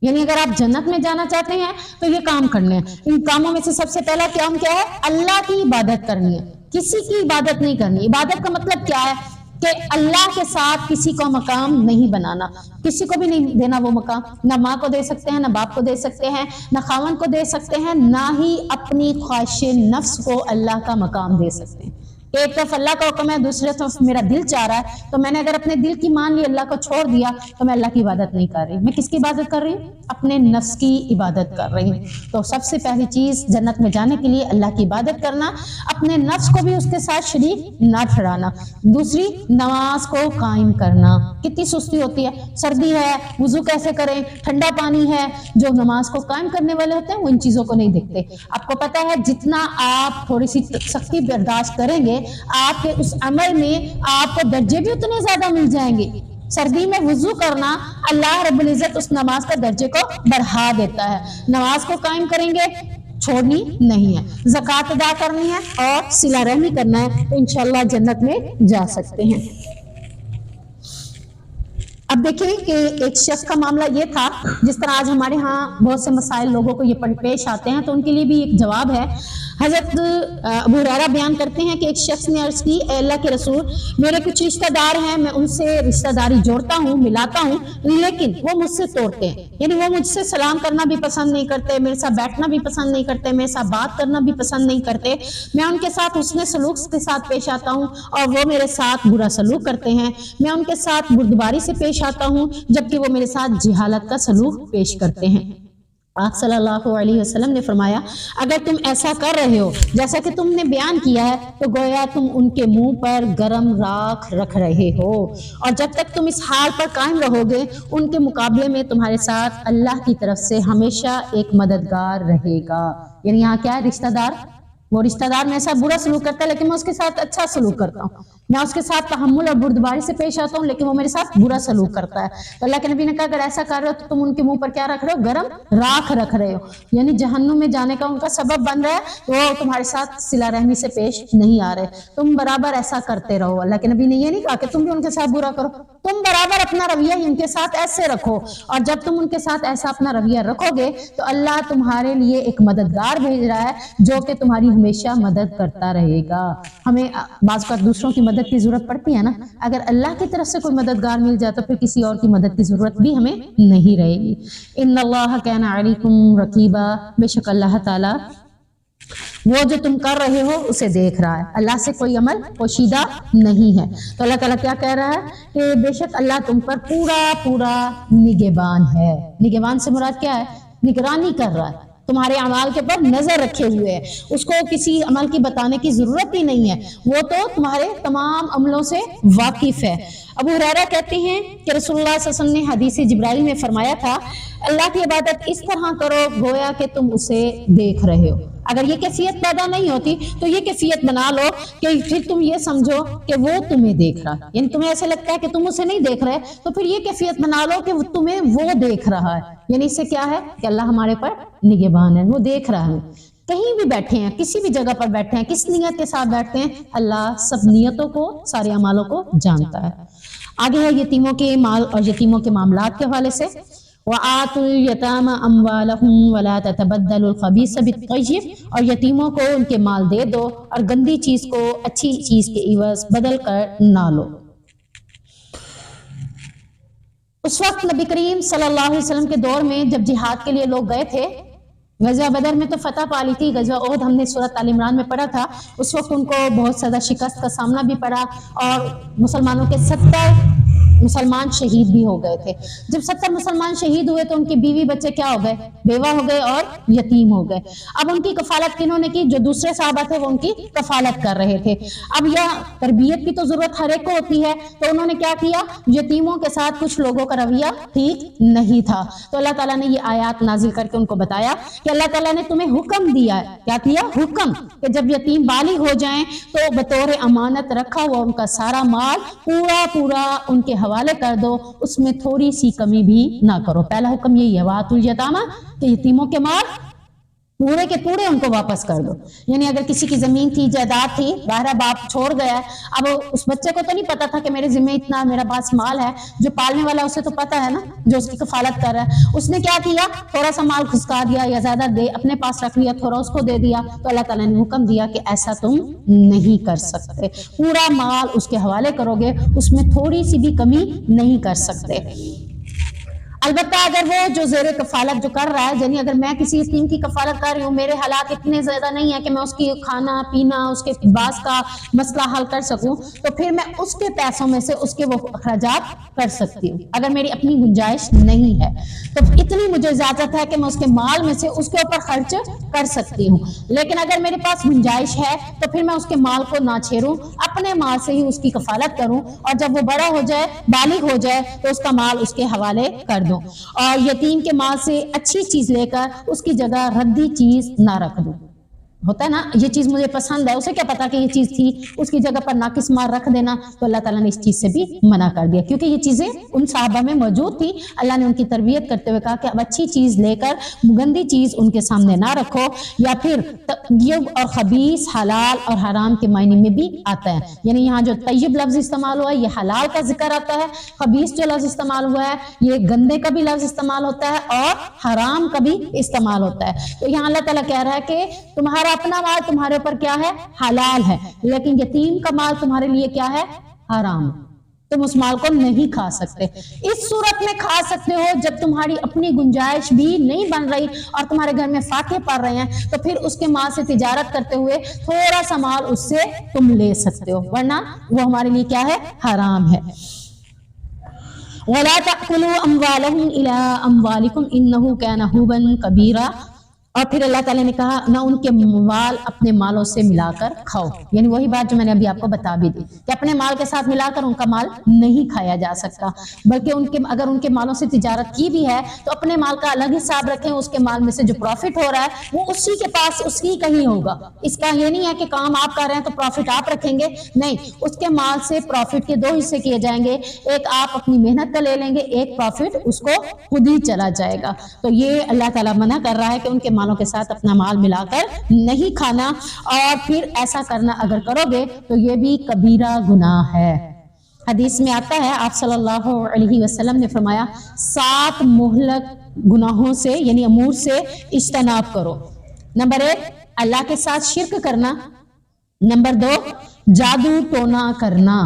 یعنی اگر آپ جنت میں جانا چاہتے ہیں تو یہ کام کرنے ہیں۔ ان کاموں میں سے سب سے پہلا کام کیا ہے؟ اللہ کی عبادت کرنی ہے، کسی کی عبادت نہیں کرنی۔ عبادت کا مطلب کیا ہے؟ کہ اللہ کے ساتھ کسی کو مقام نہیں بنانا، کسی کو بھی نہیں دینا وہ مقام، نہ ماں کو دے سکتے ہیں، نہ باپ کو دے سکتے ہیں، نہ خاوند کو دے سکتے ہیں، نہ ہی اپنی خواہش نفس کو اللہ کا مقام دے سکتے ہیں۔ ایک طرف اللہ کا حکم ہے، دوسرے طرف میرا دل چاہ رہا ہے، تو میں نے اگر اپنے دل کی مان لی، اللہ کو چھوڑ دیا، تو میں اللہ کی عبادت نہیں کر رہی۔ میں کس کی عبادت کر رہی ہوں؟ اپنے نفس کی عبادت کر رہی ہوں۔ تو سب سے پہلی چیز جنت میں جانے کے لیے اللہ کی عبادت کرنا، اپنے نفس کو بھی اس کے ساتھ شریک نہ ٹھہرانا۔ دوسری، نماز کو قائم کرنا۔ کتنی سستی ہوتی ہے، سردی ہے، وضو کیسے کریں، ٹھنڈا پانی ہے، جو نماز کو قائم کرنے والے ہوتے ہیں وہ ان چیزوں کو نہیں دیکھتے۔ آپ کو پتا ہے جتنا آپ تھوڑی سی سختی برداشت کریں گے، آپ کے اس عمل میں آپ کو درجے بھی اتنے زیادہ مل جائیں گے۔ سردی میں وضو کرنا، اللہ رب العزت اس نماز کا درجے کو بڑھا دیتا ہے۔ نماز کو قائم کریں گے، چھوڑنی نہیں ہے، زکوٰۃ ادا کرنی ہے اور صلہ رحمی کرنا ہے، تو انشاءاللہ جنت میں جا سکتے ہیں۔ اب دیکھیں کہ ایک شخص کا معاملہ یہ تھا، جس طرح آج ہمارے ہاں بہت سے مسائل لوگوں کو یہ پیش آتے ہیں، تو ان کے لیے بھی ایک جواب ہے۔ حضرت ابو ہریرہ بیان کرتے ہیں کہ ایک شخص نے عرض کی اے اللہ کے رسول میرے کچھ رشتہ دار ہیں، میں ان سے رشتہ داری جوڑتا ہوں، ملاتا ہوں، لیکن وہ مجھ سے توڑتے ہیں، یعنی وہ مجھ سے سلام کرنا بھی پسند نہیں کرتے، میرے ساتھ بیٹھنا بھی پسند نہیں کرتے، میرے ساتھ بات کرنا بھی پسند نہیں کرتے، میں ان کے ساتھ حسن سلوک کے ساتھ پیش آتا ہوں اور وہ میرے ساتھ برا سلوک کرتے ہیں، میں ان کے ساتھ بردباری سے پیش آتا ہوں جبکہ وہ میرے ساتھ جہالت کا سلوک پیش کرتے ہیں۔ آپ صلی اللہ علیہ وسلم نے فرمایا اگر تم ایسا کر رہے ہو جیسا کہ تم نے بیان کیا ہے تو گویا تم ان کے منہ پر گرم راکھ رکھ رہے ہو، اور جب تک تم اس حال پر قائم رہو گے ان کے مقابلے میں تمہارے ساتھ اللہ کی طرف سے ہمیشہ ایک مددگار رہے گا۔ یعنی یہاں کیا ہے؟ رشتہ دار، وہ رشتہ دار میرے ساتھ برا سلوک کرتا ہے لیکن میں اس کے ساتھ اچھا سلوک کرتا ہوں، میں اس کے ساتھ تحمل اور بردباری سے پیش آتا ہوں لیکن وہ میرے ساتھ برا سلوک کرتا ہے، تو اللہ کے نبی نے کہا اگر ایسا کر رہے ہو تو تم ان کے منہ پر کیا رکھ رہے ہو؟ گرم راکھ رکھ رہے ہو، یعنی جہنم میں جانے کا ان کا سبب بن رہا ہے، وہ تمہارے ساتھ صلہ رحمی سے پیش نہیں آ رہے، تم برابر ایسا کرتے رہو۔ اللہ کے نبی نے یہ نہیں کہا کہ تم بھی ان کے ساتھ برا کرو، تم برابر اپنا رویہ ان کے ساتھ ایسے رکھو، اور جب تم ان کے ساتھ ایسا اپنا رویہ رکھو گے تو اللہ تمہارے لیے ایک مددگار بھیج رہا ہے جو کہ تمہاری ہمیشہ مدد کرتا رہے گا۔ ہمیں بعض اوقات دوسروں کی مدد کی ضرورت پڑتی ہے نا، اگر اللہ کی طرف سے کوئی مددگار مل جائے تو پھر کسی اور کی مدد کی ضرورت بھی ہمیں نہیں رہے گی۔ ان اللہ کان علیکم رقیبا، بے شک اللہ تعالیٰ وہ جو تم کر رہے ہو اسے دیکھ رہا ہے، اللہ سے کوئی عمل پوشیدہ نہیں ہے۔ تو اللہ تعالیٰ کیا کہہ رہا ہے کہ بے شک اللہ تم پر پورا پورا نگہبان ہے۔ نگہبان سے مراد کیا ہے؟ نگرانی کر رہا ہے، تمہارے اعمال کے اوپر نظر رکھے ہوئے ہے، اس کو کسی عمل کی بتانے کی ضرورت ہی نہیں ہے، وہ تو تمہارے تمام عملوں سے واقف ہے۔ ابو ہریرہ کہتے ہیں کہ رسول اللہ صلی اللہ علیہ وسلم نے حدیث جبرائیل میں فرمایا تھا، اللہ کی عبادت اس طرح کرو گویا کہ تم اسے دیکھ رہے ہو۔ اگر یہ کیفیت پیدا نہیں ہوتی تو یہ کیفیت بنا لو کہ پھر تم یہ سمجھو کہ وہ تمہیں دیکھ رہا ہے، یعنی تمہیں ایسے لگتا ہے کہ تم اسے نہیں دیکھ رہے تو پھر یہ کیفیت بنا لو کہ تمہیں وہ دیکھ رہا ہے، یعنی اس سے کیا ہے کہ اللہ ہمارے پر نگہبان ہے، وہ دیکھ رہا ہے۔ کہیں بھی بیٹھے ہیں، کسی بھی جگہ پر بیٹھے ہیں، کس نیت کے ساتھ بیٹھتے ہیں، اللہ سب نیتوں کو، سارے اعمالوں کو جانتا ہے۔ آگے ہے یتیموں کے مال اور یتیموں کے معاملات کے حوالے سے، وَآتُوا الْيَتَامَ أَمْوَالَهُمْ وَلَا تَتَبَدَّلُوا الْخَبِيثَ بِالطَّيِّبِ، اور یتیموں کو ان کے مال دے دو اور گندی چیز کو اچھی چیز کے عوض بدل کر نہ لو۔ اس وقت نبی کریم صلی اللہ علیہ وسلم کے دور میں جب جہاد کے لیے لوگ گئے تھے، غزوہ بدر میں تو فتح پا لی تھی، غزوہ احد ہم نے سورۃ آل عمران میں پڑھا تھا، اس وقت ان کو بہت زیادہ شکست کا سامنا بھی پڑا اور مسلمانوں کے 70 مسلمان شہید بھی ہو گئے تھے۔ جب 70 مسلمان شہید ہوئے تو ان کی بیوی بچے کیا ہو گئے؟ بیوہ ہو گئے اور یتیم ہو گئے۔ اب ان کی کفالت کنہوں نے کی؟ جو دوسرے صحابہ تھے وہ ان کی کفالت کر رہے تھے۔ اب یہ تربیت کی تو ضرورت ہر ایک کو ہوتی ہے، تو انہوں نے کیا کیا؟ یتیموں کے ساتھ کچھ لوگوں کا رویہ ٹھیک نہیں تھا، تو اللہ تعالیٰ نے یہ آیات نازل کر کے ان کو بتایا کہ اللہ تعالیٰ نے تمہیں حکم دیا ہے، کیا کیا؟ حکم، کہ جب یتیم بالغ ہو جائیں تو بطور امانت رکھا ہوا ان کا سارا مال پورا پورا ان کے حوالے کر دو، اس میں تھوڑی سی کمی بھی نہ کرو۔ پہلا حکم یہی ہے، وَآتُوا الْيَتَامَ، کہ یتیموں کے مال پورے کے پورے ان کو واپس کر دو۔ یعنی اگر کسی کی زمین تھی، جائیداد تھی، باہر باپ چھوڑ گیا ہے، اب اس بچے کو تو نہیں پتا تھا کہ میرے ذمہ اتنا میرا پاس مال ہے، جو پالنے والا اسے تو پتا ہے نا، جو اس کی کفالت کر رہا ہے، اس نے کیا کیا؟ تھوڑا سا مال کھسکا دیا یا زیادہ دے اپنے پاس رکھ لیا، تھوڑا اس کو دے دیا، تو اللہ تعالیٰ نے حکم دیا کہ ایسا تم نہیں کر سکتے، پورا مال اس کے حوالے کرو گے، اس میں تھوڑی سی بھی کمی نہیں کر سکتے۔ البتہ اگر وہ جو زیر کفالت جو کر رہا ہے، یعنی اگر میں کسی یتیم کی کفالت کر رہی ہوں، میرے حالات اتنے زیادہ نہیں ہیں کہ میں اس کی کھانا پینا، اس کے لباس کا مسئلہ حل کر سکوں، تو پھر میں اس کے پیسوں میں سے اس کے وہ اخراجات کر سکتی ہوں۔ اگر میری اپنی گنجائش نہیں ہے تو اتنی مجھے اجازت ہے کہ میں اس کے مال میں سے اس کے اوپر خرچ کر سکتی ہوں، لیکن اگر میرے پاس گنجائش ہے تو پھر میں اس کے مال کو نہ چھیڑوں، اپنے مال سے ہی اس کی کفالت کروں، اور جب وہ بڑا ہو جائے، بالغ ہو جائے، تو اس کا مال اس کے حوالے کر دوں، اور یتیم کے مال سے اچھی چیز لے کر اس کی جگہ ردی چیز نہ رکھ دوں۔ ہوتا ہے نا، یہ چیز مجھے پسند ہے، اسے کیا پتا کہ یہ چیز تھی، اس کی جگہ پر ناقص مال رکھ دینا، تو اللہ تعالیٰ نے اس چیز سے بھی منع کر دیا، کیونکہ یہ چیزیں ان صحابہ میں موجود تھی۔ اللہ نے ان کی تربیت کرتے ہوئے کہا کہ اب اچھی چیز لے کر گندی چیز ان کے سامنے نہ رکھو، یا پھر طیب اور خبیث حلال اور حرام کے معنی میں بھی آتا ہے، یعنی یہاں جو طیب لفظ استعمال ہوا ہے یہ حلال کا ذکر آتا ہے، خبیث جو لفظ استعمال ہوا ہے یہ گندے کا بھی لفظ استعمال ہوتا ہے اور حرام کا بھی استعمال ہوتا ہے۔ تو یہاں اللہ تعالیٰ کہہ رہا ہے کہ تمہارا اپنا مال تمہارے اوپر کیا ہے؟ حلال ہے، لیکن یتیم کا مال تمہارے لیے کیا ہے؟ حرام، تم اس مال کو نہیں کھا سکتے۔ اس صورت میں کھا سکتے ہو جب تمہاری اپنی گنجائش بھی نہیں بن رہی اور تمہارے گھر میں فاتح پڑ رہے ہیں، تو پھر اس کے مال سے تجارت کرتے ہوئے تھوڑا سا مال اس سے تم لے سکتے ہو، ورنہ وہ ہمارے لیے کیا ہے؟ حرام ہے۔ وَلَا تَأْكُلُوا أَمْوَالَهُمْ إِلَىٰ أَمْوَالِكُمْ إِنَّهُ كَانَ حُوبًا كَبِيرًا، اور پھر اللہ تعالیٰ نے کہا نہ ان کے مال اپنے مالوں سے ملا کر کھاؤ، یعنی وہی بات جو میں نے ابھی آپ کو بتا بھی دی کہ اپنے مال کے ساتھ ملا کر ان کا مال نہیں کھایا جا سکتا، بلکہ اگر ان کے مالوں سے تجارت کی بھی ہے تو اپنے مال کا الگ حساب رکھیں، اس کے مال میں سے جو پروفٹ ہو رہا ہے وہ اسی کے پاس اسی کا ہی ہوگا، اس کا یہ نہیں ہے کہ کام آپ کر رہے ہیں تو پروفٹ آپ رکھیں گے، نہیں، اس کے مال سے پروفٹ کے 2 حصے کیے جائیں گے، ایک آپ اپنی محنت کا لے لیں گے، ایک پروفٹ اس کو خود ہی چلا جائے گا۔ تو یہ اللہ تعالیٰ منع کر رہا ہے کہ ان کے مالوں کے ساتھ اپنا مال ملا کر نہیں کھانا، اور پھر ایسا کرنا اگر کرو گے تو یہ بھی کبیرہ گناہ ہے۔ حدیث میں آتا ہے آپ صلی اللہ علیہ وسلم نے فرمایا 7 مہلک گناہوں سے یعنی امور سے اجتناب کرو۔ نمبر 1 اللہ کے ساتھ شرک کرنا، نمبر 2 جادو ٹونا کرنا،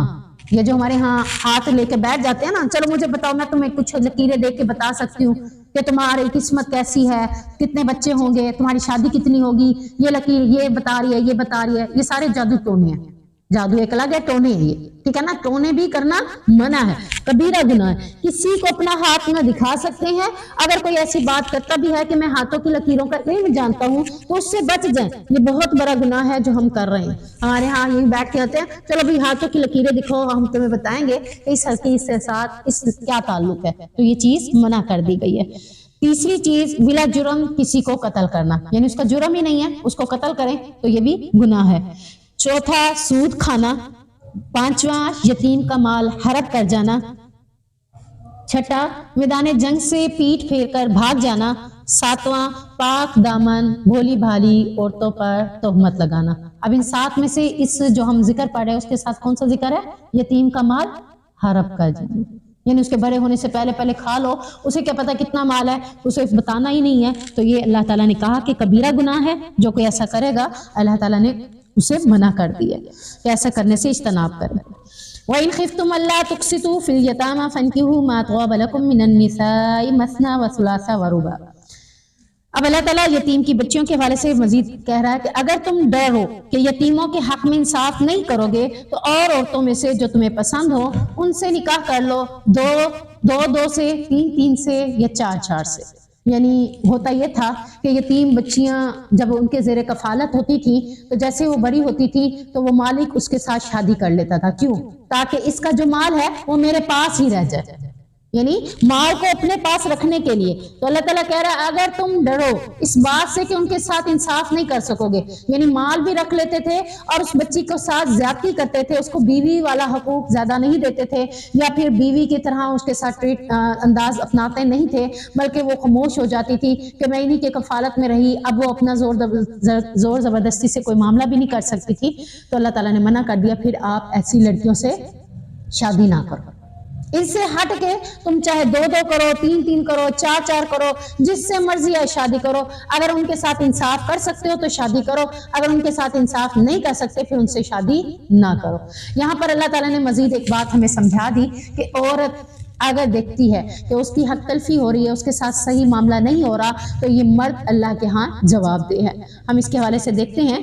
یہ جو ہمارے ہاں ہاتھ لے کے بیٹھ جاتے ہیں نا، چلو مجھے بتاؤ میں تمہیں کچھ لکیریں دیکھ کے بتا سکتی ہوں، کہ تمہاری قسمت کیسی ہے، کتنے بچے ہوں گے، تمہاری شادی کتنی ہوگی، یہ لکیر یہ بتا رہی ہے، یہ بتا رہی ہے، یہ سارے جادو ٹونے ہیں. جادو ایک الگ ہے، ٹونے ہیں یہ، ٹھیک ہے نا. ٹونے بھی کرنا منع ہے، کبیرہ گناہ ہے. کسی کو اپنا ہاتھ نہ دکھا سکتے ہیں. اگر کوئی ایسی بات کرتا بھی ہے کہ میں ہاتھوں کی لکیروں کا علم جانتا ہوں تو اس سے بچ جائیں. یہ بہت بڑا گناہ ہے جو ہم کر رہے ہیں. ہمارے ہاں یہی بیٹھ کے ہوتے ہیں، چلو بھی ہاتھوں کی لکیریں دکھاؤ، ہم تمہیں بتائیں گے کہ اس حقیقت کے ساتھ اس کیا تعلق ہے. تو یہ چیز منع کر دی گئی ہے. تیسری چیز بلا جرم کسی کو قتل کرنا، یعنی اس کا جرم ہی نہیں ہے اس کو قتل کریں تو یہ بھی گناہ ہے. چوتھا سود کھانا. پانچواں یتیم کا مال ہڑپ کر جانا. چھٹا میدان جنگ سے پیٹ پھیر کر بھاگ جانا. ساتواں پاک دامن بھولی بھالی عورتوں پر تہمت لگانا. اب ان 7 میں سے اس جو ہم ذکر پڑھ رہے ہیں اس کے ساتھ کون سا ذکر ہے؟ یتیم کا مال ہڑپ کر جانا، یعنی اس کے بڑے ہونے سے پہلے کھا لو، اسے کیا پتا کتنا مال ہے، اسے بتانا ہی نہیں ہے. تو یہ اللہ تعالیٰ نے کہا کہ کبیرہ گناہ ہے. جو کوئی ایسا کرے گا اللہ تعالیٰ نے اسے منع کر دیا کہ ایسا کرنے سے اجتناب کریں. وَإِنْ خِفْتُمْ أَلَّا تُقْسِطُوا فِي الْيَتَامَىٰ فَانكِحُوا مَا طَابَ لَكُم مِّنَ النِّسَاءِ مَثْنَىٰ وَثُلَاثَ وَرُبَاعَ. اب اللہ تعالیٰ یتیم کی بچیوں کے حوالے سے مزید کہہ رہا ہے کہ اگر تم ڈرو کہ یتیموں کے حق میں انصاف نہیں کرو گے تو اور عورتوں میں سے جو تمہیں پسند ہو ان سے نکاح کر لو، 2 سے، 3 سے یا 4 سے. یعنی ہوتا یہ تھا کہ یتیم بچیاں جب ان کے زیر کفالت ہوتی تھی تو جیسے وہ بڑی ہوتی تھی تو وہ مالک اس کے ساتھ شادی کر لیتا تھا. کیوں؟ تاکہ اس کا جو مال ہے وہ میرے پاس ہی رہ جائے، یعنی مال کو اپنے پاس رکھنے کے لیے. تو اللہ تعالیٰ کہہ رہا ہے اگر تم ڈرو اس بات سے کہ ان کے ساتھ انصاف نہیں کر سکو گے، یعنی مال بھی رکھ لیتے تھے اور اس بچی کو ساتھ زیادتی کرتے تھے، اس کو بیوی والا حقوق زیادہ نہیں دیتے تھے، یا پھر بیوی کی طرح اس کے ساتھ انداز اپناتے نہیں تھے، بلکہ وہ خاموش ہو جاتی تھی کہ میں انہی کے کفالت میں رہی، اب وہ اپنا زور زبردستی سے کوئی معاملہ بھی نہیں کر سکتی تھی. تو اللہ تعالیٰ نے منع کر دیا پھر آپ ایسی لڑکیوں سے شادی نہ کرو. اس سے ہٹ کے تم چاہے 2 کرو، 3 کرو، 4 کرو، جس سے مرضی ہے شادی کرو. اگر ان کے ساتھ انصاف کر سکتے ہو تو شادی کرو، اگر ان کے ساتھ انصاف نہیں کر سکتے پھر ان سے شادی نہ کرو. یہاں پر اللہ تعالیٰ نے مزید ایک بات ہمیں سمجھا دی کہ عورت اگر دیکھتی ہے کہ اس کی حق تلفی ہو رہی ہے، اس کے ساتھ صحیح معاملہ نہیں ہو رہا، تو یہ مرد اللہ کے ہاں جواب دہ ہے. ہم اس کے حوالے سے دیکھتے ہیں،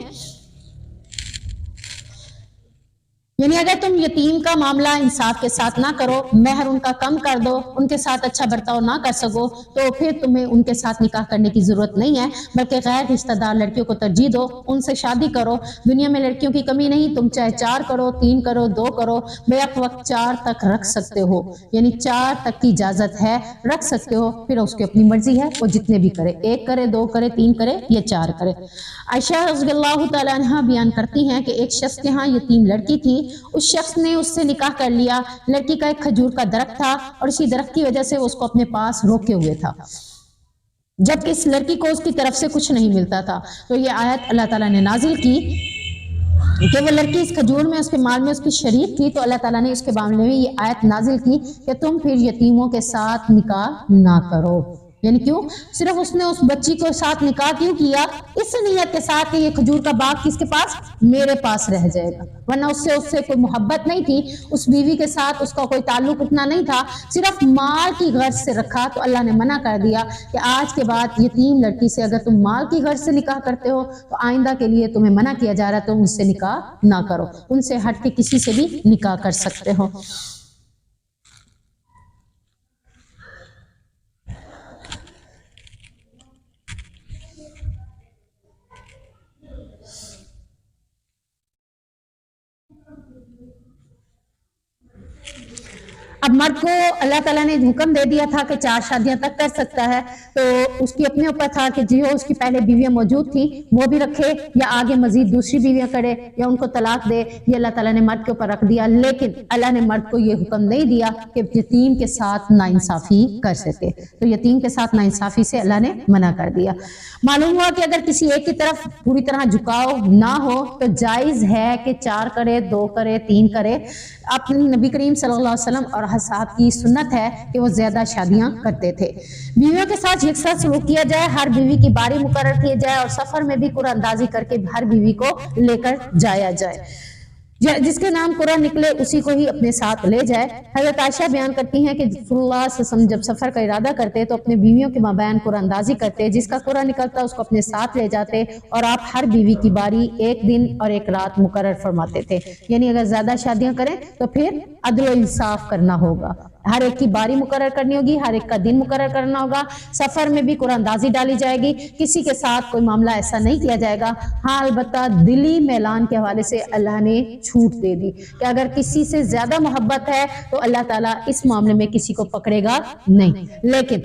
یعنی اگر تم یتیم کا معاملہ انصاف کے ساتھ نہ کرو، مہر ان کا کم کر دو، ان کے ساتھ اچھا برتاؤ نہ کر سکو، تو پھر تمہیں ان کے ساتھ نکاح کرنے کی ضرورت نہیں ہے، بلکہ غیر رشتہ دار لڑکیوں کو ترجیح دو، ان سے شادی کرو. دنیا میں لڑکیوں کی کمی نہیں، تم چاہے 4 کرو، 3 کرو، 2 کرو، بیک وقت 4 تک رکھ سکتے ہو، یعنی 4 تک کی اجازت ہے، رکھ سکتے ہو. پھر اس کی اپنی مرضی ہے، وہ جتنے بھی کرے، 1 کرے، 2 کرے، 3 کرے یا 4 کرے. عائشہ رضی اللہ تعالیٰ عنہا بیان کرتی ہیں کہ ایک شخص کے ہاں یتیم لڑکی تھی، اس شخص نے اس سے نکاح کر لیا. لڑکی کا ایک کھجور کا درخت تھا اور اسی درخت کی وجہ سے وہ اس کو اپنے پاس روکے ہوئے تھا، جبکہ اس لڑکی کو اس کی طرف سے کچھ نہیں ملتا تھا. تو یہ آیت اللہ تعالیٰ نے نازل کی کہ وہ لڑکی اس کھجور میں، اس کے مال میں اس کی شریک تھی. تو اللہ تعالیٰ نے اس کے معاملے میں یہ آیت نازل کی کہ تم پھر یتیموں کے ساتھ نکاح نہ کرو. یعنی کیوں؟ صرف اس نے اس بچی کو ساتھ نکاح کیوں کیا؟ اس نیت کے ساتھ کہ یہ کھجور کا باغ کس کے پاس؟ میرے پاس رہ جائے گا. ورنہ اس سے کوئی محبت نہیں تھی، اس بیوی کے ساتھ اس کا کوئی تعلق اتنا نہیں تھا، صرف مال کی غرض سے رکھا. تو اللہ نے منع کر دیا کہ آج کے بعد یتیم لڑکی سے اگر تم مال کی غرض سے نکاح کرتے ہو تو آئندہ کے لیے تمہیں منع کیا جا رہا ہے، تم اس سے نکاح نہ کرو. ان سے ہٹ کے کسی سے بھی نکاح کر سکتے ہو. اب مرد کو اللہ تعالیٰ نے حکم دے دیا تھا کہ 4 شادیاں تک کر سکتا ہے، تو اس کی اپنے اوپر تھا کہ جو اس کی پہلے بیویاں موجود تھیں وہ بھی رکھے یا آگے مزید دوسری بیویاں کرے یا ان کو طلاق دے. یہ اللہ تعالیٰ نے مرد کے اوپر رکھ دیا، لیکن اللہ نے مرد کو یہ حکم نہیں دیا کہ یتیم کے ساتھ ناانصافی کر سکے. تو یتیم کے ساتھ ناانصافی سے اللہ نے منع کر دیا. معلوم ہوا کہ اگر کسی ایک کی طرف پوری طرح جھکاؤ نہ ہو تو جائز ہے کہ 4 کرے، 2 کرے، 3 کرے. اپنے نبی کریم صلی اللہ علیہ وسلم اور صحابہ کی سنت ہے کہ وہ زیادہ شادیاں کرتے تھے. بیویوں کے ساتھ یکساں سلوک کیا جائے، ہر بیوی کی باری مقرر کی جائے اور سفر میں بھی قرآن اندازی کر کے ہر بیوی کو لے کر جایا جائے. جس کے نام قرآن نکلے اسی کو ہی اپنے ساتھ لے جائے۔ حضرت عائشہ بیان کرتی ہیں کہ رسول اللہ صلی اللہ علیہ وسلم جب سفر کا ارادہ کرتے تو اپنے بیویوں کے مابین قرآن اندازی کرتے، جس کا قرآن نکلتا اس کو اپنے ساتھ لے جاتے، اور آپ ہر بیوی کی باری ایک دن اور ایک رات مقرر فرماتے تھے۔ یعنی اگر زیادہ شادیاں کریں تو پھر عدل و انصاف کرنا ہوگا، ہر ایک کی باری مقرر کرنی ہوگی، ہر ایک کا دن مقرر کرنا ہوگا۔ سفر میں بھی قرآن اندازی ڈالی جائے گی، کسی کے ساتھ کوئی معاملہ ایسا نہیں کیا جائے گا۔ ہاں البتہ دلی میلان کے حوالے سے اللہ نے چھوٹ دے دی کہ اگر کسی سے زیادہ محبت ہے تو اللہ تعالیٰ اس معاملے میں کسی کو پکڑے گا نہیں، لیکن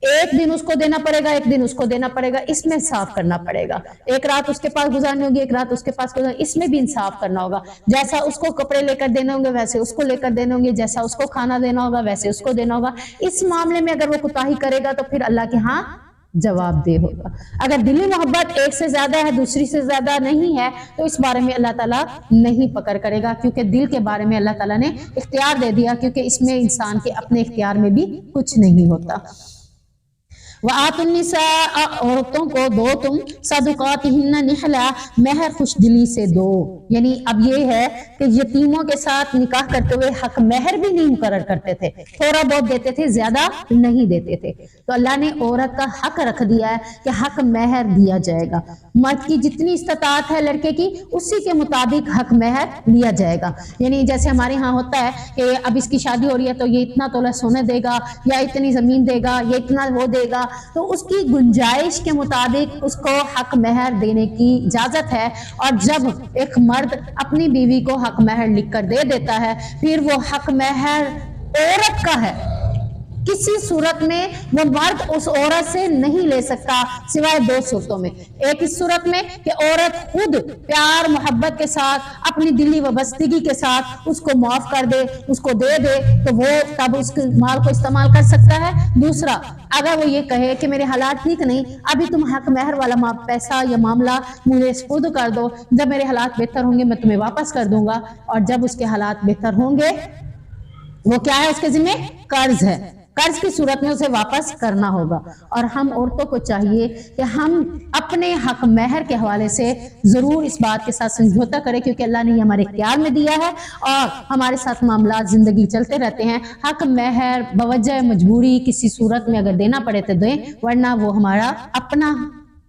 ایک دن اس کو دینا پڑے گا، ایک دن اس کو دینا پڑے گا، اس میں انصاف کرنا پڑے گا۔ ایک رات اس کے پاس گزارنی ہوگی، ایک رات اس کے پاس گزارنی، اس میں بھی انصاف کرنا ہوگا۔ جیسا اس کو کپڑے لے کر دینے ہوں گے ویسے اس کو لے کر دینے ہوں گے، جیسا اس کو کھانا دینا ہوگا ویسے اس کو دینا ہوگا۔ اس معاملے میں اگر وہ کوتاہی کرے گا تو پھر اللہ کے ہاں جواب دہ ہوگا۔ اگر دلی محبت ایک سے زیادہ ہے دوسری سے زیادہ نہیں ہے تو اس بارے میں اللہ تعالیٰ نہیں پکڑ کرے گا، کیونکہ دل کے بارے میں اللہ تعالیٰ نے اختیار دے دیا، کیونکہ اس میں انسان کے اپنے اختیار میں بھی کچھ نہیں ہوتا۔ وَآتُوا النِّسَاءَ عورتوں کو دو تم صدقاتہن نحلا مہر خوش دلی سے دو۔ یعنی اب یہ ہے کہ یتیموں کے ساتھ نکاح کرتے ہوئے حق مہر بھی نہیں مقرر کرتے تھے، تھوڑا بہت دیتے تھے، زیادہ نہیں دیتے تھے۔ تو اللہ نے عورت کا حق رکھ دیا ہے کہ حق مہر دیا جائے گا، مرد کی جتنی استطاعت ہے لڑکے کی اسی کے مطابق حق مہر لیا جائے گا۔ یعنی جیسے ہمارے ہاں ہوتا ہے کہ اب اس کی شادی ہو رہی ہے تو یہ اتنا تولہ سونے دے گا یا اتنی زمین دے گا یا اتنا وہ دے گا، تو اس کی گنجائش کے مطابق اس کو حق مہر دینے کی اجازت ہے۔ اور جب ایک مرد اپنی بیوی کو حق مہر لکھ کر دے دیتا ہے پھر وہ حق مہر عورت کا ہے، کسی صورت میں وہ مرد اس عورت سے نہیں لے سکتا سوائے دو صورتوں میں۔ ایک اس صورت میں کہ عورت خود پیار محبت کے ساتھ اپنی دلی وابستگی کے ساتھ اس کو معاف کر دے، اس کو دے دے تو وہ تب اس کے مال کو استعمال کر سکتا ہے۔ دوسرا، اگر وہ یہ کہے کہ میرے حالات ٹھیک نہیں، ابھی تم حق مہر والا پیسہ یا معاملہ مجھے سپرد کر دو، جب میرے حالات بہتر ہوں گے میں تمہیں واپس کر دوں گا۔ اور جب اس کے حالات بہتر ہوں گے، وہ کیا ہے اس کے ذمہ؟ قرض ہے، قرض کی صورت میں اسے واپس کرنا ہوگا۔ اور ہم عورتوں کو چاہیے کہ ہم اپنے حق مہر کے حوالے سے ضرور اس بات کے ساتھ سمجھوتا کریں، کیونکہ اللہ نے یہ ہمارے اختیار میں دیا ہے اور ہمارے ساتھ معاملات زندگی چلتے رہتے ہیں۔ حق مہر بوجہ مجبوری کسی صورت میں اگر دینا پڑے تو دیں، ورنہ وہ ہمارا اپنا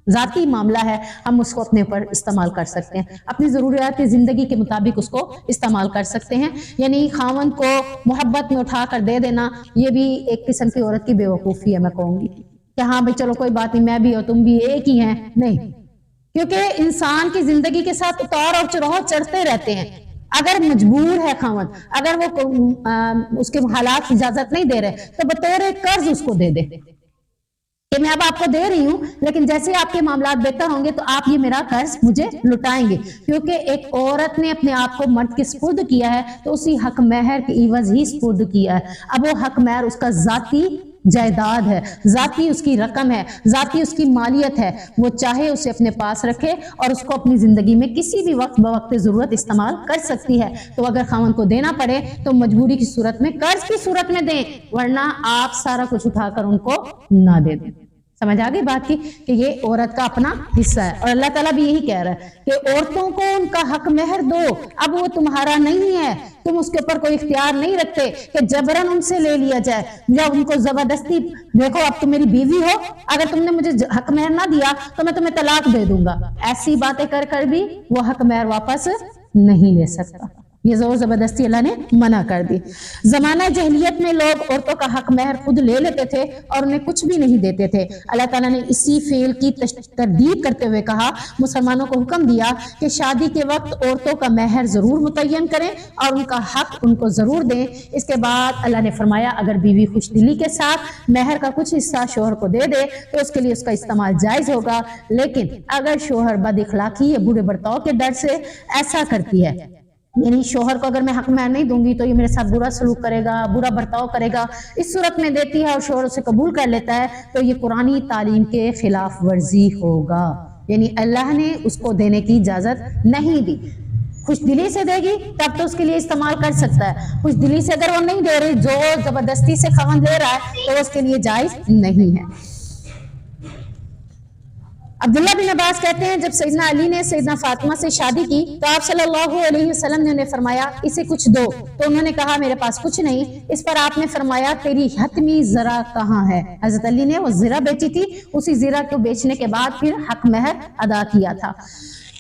ذاتی معاملہ ہے، ہم اس کو اپنے پر استعمال کر سکتے ہیں، اپنی ضروریات زندگی کے مطابق اس کو استعمال کر سکتے ہیں۔ یعنی خاوند کو محبت میں اٹھا کر دے دینا یہ بھی ایک قسم کی عورت کی بے وقوفی ہے، میں کہوں گی کہ ہاں بھائی چلو کوئی بات نہیں، میں بھی ہوں تم بھی ایک ہی ہیں، نہیں، کیونکہ انسان کی زندگی کے ساتھ اتار اور چڑھاؤ چڑھتے رہتے ہیں۔ اگر مجبور ہے خاوند، اگر وہ اس کے حالات اجازت نہیں دے رہے تو بطور قرض اس کو دے دے کہ میں اب آپ کو دے رہی ہوں لیکن جیسے آپ کے معاملات بہتر ہوں گے تو آپ یہ میرا قرض مجھے لٹائیں گے، کیونکہ ایک عورت نے اپنے آپ کو مرد کے سپرد کیا ہے تو اسی حق مہر کی عوض ہی سپرد کیا ہے۔ اب وہ حق مہر اس کا ذاتی جائیداد ہے، ذاتی اس کی رقم ہے، ذاتی اس کی مالیت ہے، وہ چاہے اسے اپنے پاس رکھے اور اس کو اپنی زندگی میں کسی بھی وقت بوقت ضرورت استعمال کر سکتی ہے۔ تو اگر خاوند کو دینا پڑے تو مجبوری کی صورت میں قرض کی صورت میں دیں، ورنہ آپ سارا کچھ اٹھا کر ان کو نہ دے دیں۔ سمجھ آگئی بات کی کہ یہ عورت کا اپنا حصہ ہے، اور اللہ تعالیٰ بھی یہی کہہ رہا ہے کہ عورتوں کو ان کا حق مہر دو، اب وہ تمہارا نہیں ہے، تم اس کے اوپر کوئی اختیار نہیں رکھتے کہ جبراً ان سے لے لیا جائے یا ان کو زبردستی، دیکھو اب تم میری بیوی ہو، اگر تم نے مجھے حق مہر نہ دیا تو میں تمہیں طلاق دے دوں گا، ایسی باتیں کر کر بھی وہ حق مہر واپس نہیں لے سکتا۔ یہ زور زبردستی اللہ نے منع کر دی۔ زمانہ جہلیت میں لوگ عورتوں کا حق مہر خود لے لیتے تھے اور انہیں کچھ بھی نہیں دیتے تھے۔ اللہ تعالیٰ نے اسی فعل کی تردید کرتے ہوئے کہا، مسلمانوں کو حکم دیا کہ شادی کے وقت عورتوں کا مہر ضرور متعین کریں اور ان کا حق ان کو ضرور دیں۔ اس کے بعد اللہ نے فرمایا اگر بیوی خوش دلی کے ساتھ مہر کا کچھ حصہ شوہر کو دے دے تو اس کے لیے اس کا استعمال جائز ہوگا، لیکن اگر شوہر بد اخلاقی یا برے برتاؤ کے ڈر سے ایسا کرتی ہے، یعنی شوہر کو اگر میں حق مہر نہیں دوں گی تو یہ میرے ساتھ برا سلوک کرے گا، برا برتاؤ کرے گا، اس صورت میں دیتی ہے اور شوہر اسے قبول کر لیتا ہے تو یہ قرآنی تعلیم کے خلاف ورزی ہوگا، یعنی اللہ نے اس کو دینے کی اجازت نہیں دی۔ خوش دلی سے دے گی تب تو اس کے لیے استعمال کر سکتا ہے، خوش دلی سے اگر وہ نہیں دے رہی، زور زبردستی سے خاوند لے رہا ہے تو اس کے لیے جائز نہیں ہے۔ عبداللہ بن عباس کہتے ہیں جب سیدنا علی نے سیدنا فاطمہ سے شادی کی تو آپ صلی اللہ علیہ وسلم نے انہیں فرمایا اسے کچھ دو، تو انہوں نے کہا میرے پاس کچھ نہیں۔ اس پر آپ نے فرمایا تیری حتمی زرہ کہاں ہے؟ حضرت علی نے وہ زرہ بیچی تھی، اسی زرہ کو بیچنے کے بعد پھر حق مہر ادا کیا تھا۔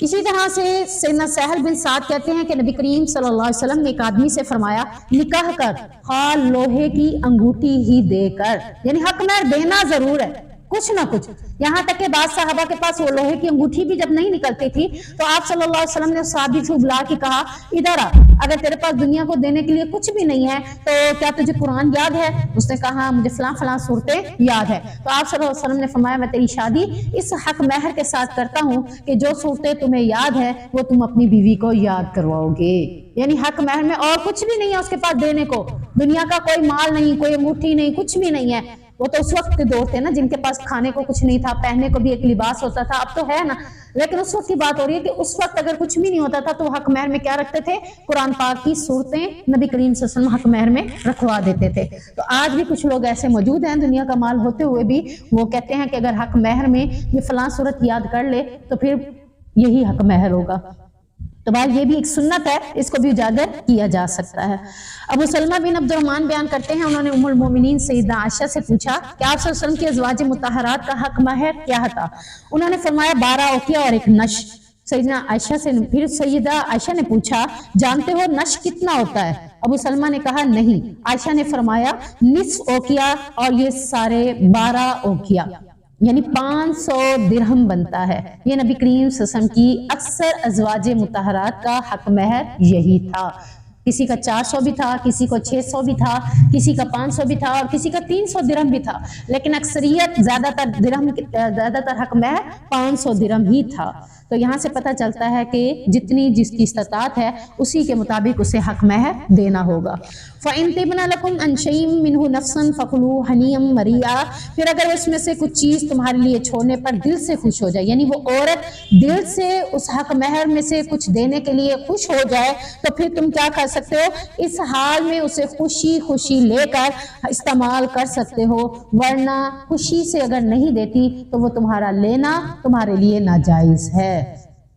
اسی طرح سے سیدنا سہل بن سعد کہتے ہیں کہ نبی کریم صلی اللہ علیہ وسلم نے ایک آدمی سے فرمایا نکاح کر خواہ لوہے کی انگوٹھی ہی دے کر، یعنی حق مہر دینا ضرور ہے کچھ نہ کچھ، یہاں تک کہ بعض صحابہ کے پاس وہ لوہے کی انگوٹھی بھی جب نہیں نکلتی تھی تو آپ صلی اللہ علیہ وسلم نے اس صحابی کو بلا کے کہا ادھر آ، اگر تیرے پاس دنیا کو دینے کے لیے کچھ بھی نہیں ہے تو کیا تجھے قرآن یاد ہے؟ اس نے کہا مجھے فلاں فلاں صورتیں یاد ہے۔ تو آپ صلی اللہ علیہ وسلم نے فرمایا میں تیری شادی اس حق مہر کے ساتھ کرتا ہوں کہ جو صورتیں تمہیں یاد ہے وہ تم اپنی بیوی کو یاد کرواؤ گے، یعنی حق مہر میں اور کچھ بھی نہیں ہے اس کے پاس دینے کو، دنیا کا کوئی مال نہیں، کوئی انگوٹھی نہیں، کچھ بھی نہیں ہے۔ وہ تو اس وقت کے دور تھے نا جن کے پاس کھانے کو کچھ نہیں تھا، پہننے کو بھی ایک لباس ہوتا تھا، اب تو ہے نا، لیکن اس وقت کی بات ہو رہی ہے کہ اس وقت اگر کچھ بھی نہیں ہوتا تھا تو حق مہر میں کیا رکھتے تھے؟ قرآن پاک کی صورتیں نبی کریم صلی اللہ علیہ وسلم حق مہر میں رکھوا دیتے تھے۔ تو آج بھی کچھ لوگ ایسے موجود ہیں دنیا کا مال ہوتے ہوئے بھی وہ کہتے ہیں کہ اگر حق مہر میں یہ فلاں صورت یاد کر لے تو پھر یہی حق مہر ہوگا۔ تو بھائی یہ بھی ایک سنت ہے، اس کو بھی اجاگر کیا جا سکتا ہے۔ ابو سلمہ بن عبد الرحمن بیان کرتے ہیں انہوں نے ام المومنین سیدہ عائشہ سے پوچھا کہ آپ صلی اللہ علیہ وسلم کی ازواج مطہرات کا حق مہر کیا تھا؟ انہوں نے فرمایا 12 اوقیہ اور ایک نش۔ سیدنا عائشہ سے پھر سیدہ عائشہ نے پوچھا جانتے ہو نش کتنا ہوتا ہے؟ ابو سلمہ نے کہا نہیں۔ عائشہ نے فرمایا نصف اوقیہ اور یہ سارے 12 اوقیہ، یعنی 500 درہم بنتا ہے۔ یہ نبی کریم صلی اللہ علیہ وسلم کی اکثر ازواج مطہرات کا حق مہر یہی تھا۔ کسی کا 400 بھی تھا، کسی کو 600 بھی تھا، کسی کا 500 بھی تھا اور کسی کا 300 درہم بھی تھا، لیکن اکثریت زیادہ تر حق مہر 500 درہم ہی تھا۔ تو یہاں سے پتہ چلتا ہے کہ جتنی جس کی استطاعت ہے اسی کے مطابق اسے حق مہر دینا ہوگا۔ فَإِن طِبْنَ لَكُمْ عَنْ شَيْءٍ مِّنْهُ نَفْسًا فَكُلُوهُ هَنِيًّا مَرِيئًا، پھر اگر اس میں سے کچھ چیز تمہارے لیے چھوڑنے پر دل سے خوش ہو جائے، یعنی وہ عورت دل سے اس حق مہر میں سے کچھ دینے کے لیے خوش ہو جائے تو پھر تم کیا کر سکتے ہو؟ اس حال میں اسے خوشی خوشی لے کر استعمال کر سکتے ہو، ورنہ خوشی سے اگر نہیں دیتی تو وہ تمہارا لینا تمہارے لیے ناجائز ہے۔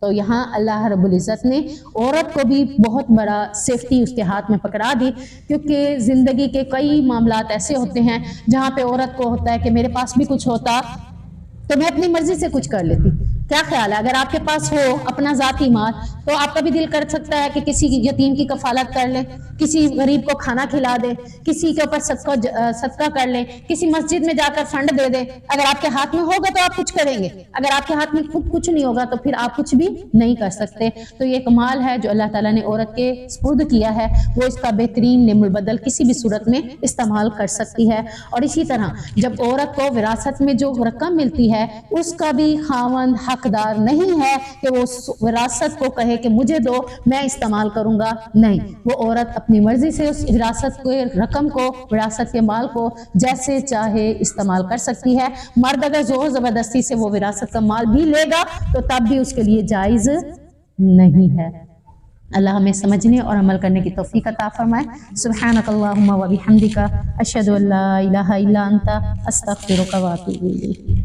تو یہاں اللہ رب العزت نے عورت کو بھی بہت بڑا سیفٹی اس کے ہاتھ میں پکڑا دی، کیونکہ زندگی کے کئی معاملات ایسے ہوتے ہیں جہاں پہ عورت کو ہوتا ہے کہ میرے پاس بھی کچھ ہوتا تو میں اپنی مرضی سے کچھ کر لیتی۔ کیا خیال ہے اگر آپ کے پاس ہو اپنا ذاتی مال تو آپ کا بھی دل کر سکتا ہے کہ کسی یتیم کی کفالت کر لیں، کسی غریب کو کھانا کھلا دے، کسی کے اوپر صدقہ کر لیں، کسی مسجد میں جا کر فنڈ دے دیں۔ اگر آپ کے ہاتھ میں ہوگا تو آپ کچھ کریں گے، اگر آپ کے ہاتھ میں خود کچھ نہیں ہوگا تو پھر آپ کچھ بھی نہیں کر سکتے۔ تو یہ کمال ہے جو اللہ تعالیٰ نے عورت کے سپرد کیا ہے، وہ اس کا بہترین نعم البدل کسی بھی صورت میں استعمال کر سکتی ہے۔ اور اسی طرح جب عورت کو وراثت میں جو رقم ملتی ہے اس کا بھی خاوند حقدار نہیں ہے کہ وہ وراثت کو کہے کہ مجھے دو میں استعمال کروں گا، نہیں، وہ عورت اپنی مرضی سے اس وراثت کے رقم کو، وراثت کے مال کو جیسے چاہے استعمال کر سکتی ہے۔ مرد اگر زور زبردستی سے وہ وراثت کا مال بھی لے گا تو تب بھی اس کے لیے جائز نہیں ہے۔ اللہ ہمیں سمجھنے اور عمل کرنے کی توفیق عطا فرمائے۔ سبحانک اللہم و بحمدک، اشہد ان لا الہ الا انت، استغفرک و اتوب الیک۔